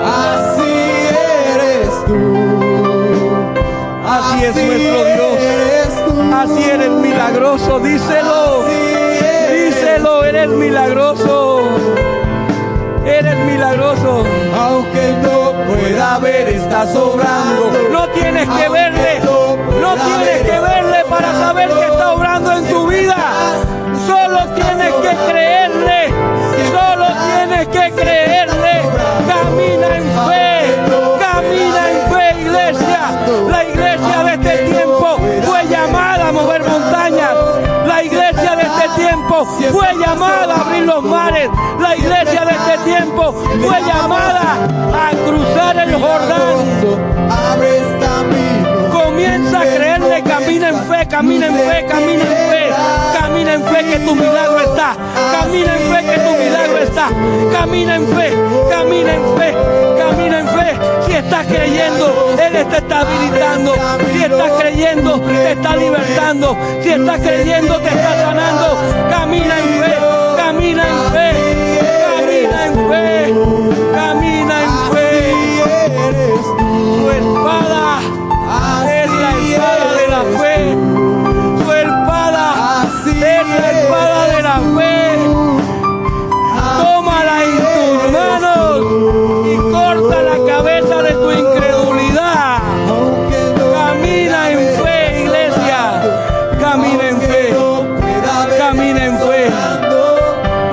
así eres tú, así es nuestro Dios, así eres milagroso, díselo, díselo, eres milagroso, eres milagroso. aunque no pueda pueda ver, está sobrando. No tienes que verle, no tienes que verle para saber que está obrando en tu vida. Solo tienes que creerle, solo tienes que creerle. Camina en fe, iglesia. La iglesia de este tiempo fue llamada a mover montañas. La iglesia de este tiempo fue llamada a abrir los mares. La iglesia de este tiempo fue llamada a cruzar el Jordán. Abres camino. Comienza a creerle, camina en fe, camina en fe, camina en fe. Camina en fe que tu milagro está. Camina en fe que tu milagro está. Camina en fe, camina en fe, camina en fe. Si estás creyendo, Él te está habilitando. Si estás creyendo, te está libertando. Si estás creyendo, te está sanando. Camina en fe, camina en fe, camina en fe, camina en fe. Su espada es la espada de la fe. Su espada es la espada de la fe. Tómala en tus manos y corta la cabeza de tu incredulidad. Camina en fe, iglesia. Camina en fe. Camina en fe.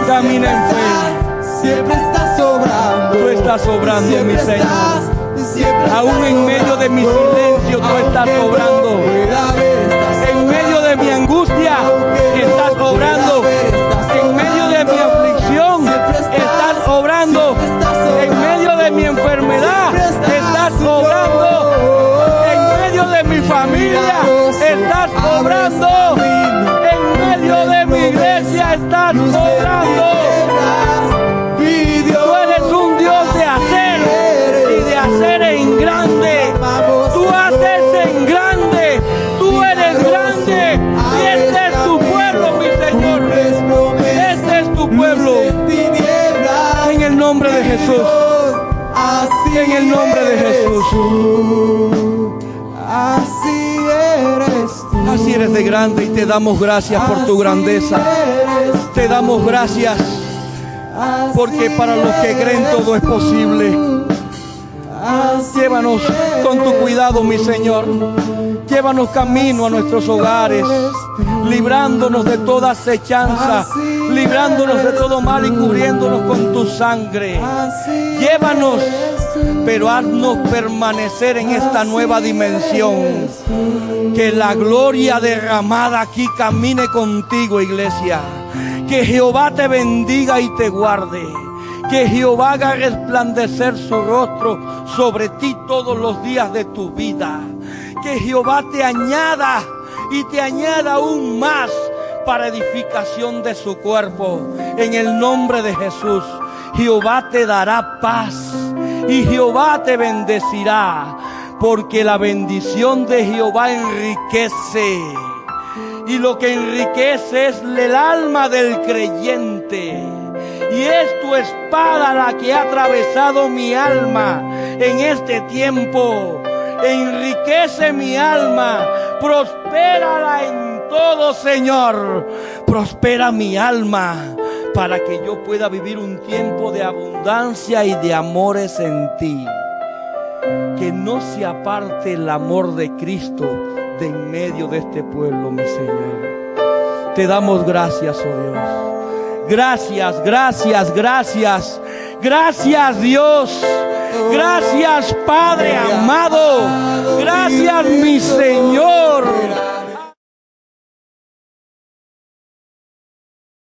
Camina en fe. Siempre está sobrando. Tú estás sobrando, mi Señor. Aún en medio de mi silencio, tú estás obrando. En medio de mi angustia, estás obrando. En medio de mi aflicción, estás obrando. En medio de mi enfermedad, estás obrando. En medio de mi familia, estás obrando. En medio de mi iglesia, estás obrando. Tú eres un Dios de hacer y de hacer en grande. Tú haces en grande. Tú eres grande. Y este es tu pueblo, mi Señor. Este es tu pueblo. En el nombre de Jesús. En el nombre de Jesús. Así eres tú. Así eres de grande y te damos gracias por tu grandeza. Te damos gracias porque para los que creen todo es posible. Llévanos con tu cuidado, mi Señor. Llévanos camino a nuestros hogares, librándonos de toda acechanza, librándonos de todo mal y cubriéndonos con tu sangre. Llévanos, pero haznos permanecer en esta nueva dimensión. Que la gloria derramada aquí camine contigo, iglesia. Que Jehová te bendiga y te guarde. Que Jehová haga resplandecer su rostro sobre ti todos los días de tu vida. Que Jehová te añada y te añada aún más para edificación de su cuerpo. En el nombre de Jesús, Jehová te dará paz y Jehová te bendecirá, porque la bendición de Jehová enriquece. Y lo que enriquece es el alma del creyente. Y es tu espada la que ha atravesado mi alma en este tiempo. Enriquece mi alma, prospérala en todo, Señor. Prospera mi alma para que yo pueda vivir un tiempo de abundancia y de amores en ti. Que no se aparte el amor de Cristo de en medio de este pueblo, mi Señor. Te damos gracias, oh Dios. Gracias, gracias, gracias. Gracias, Dios. Gracias, Padre amado. Gracias, mi Señor.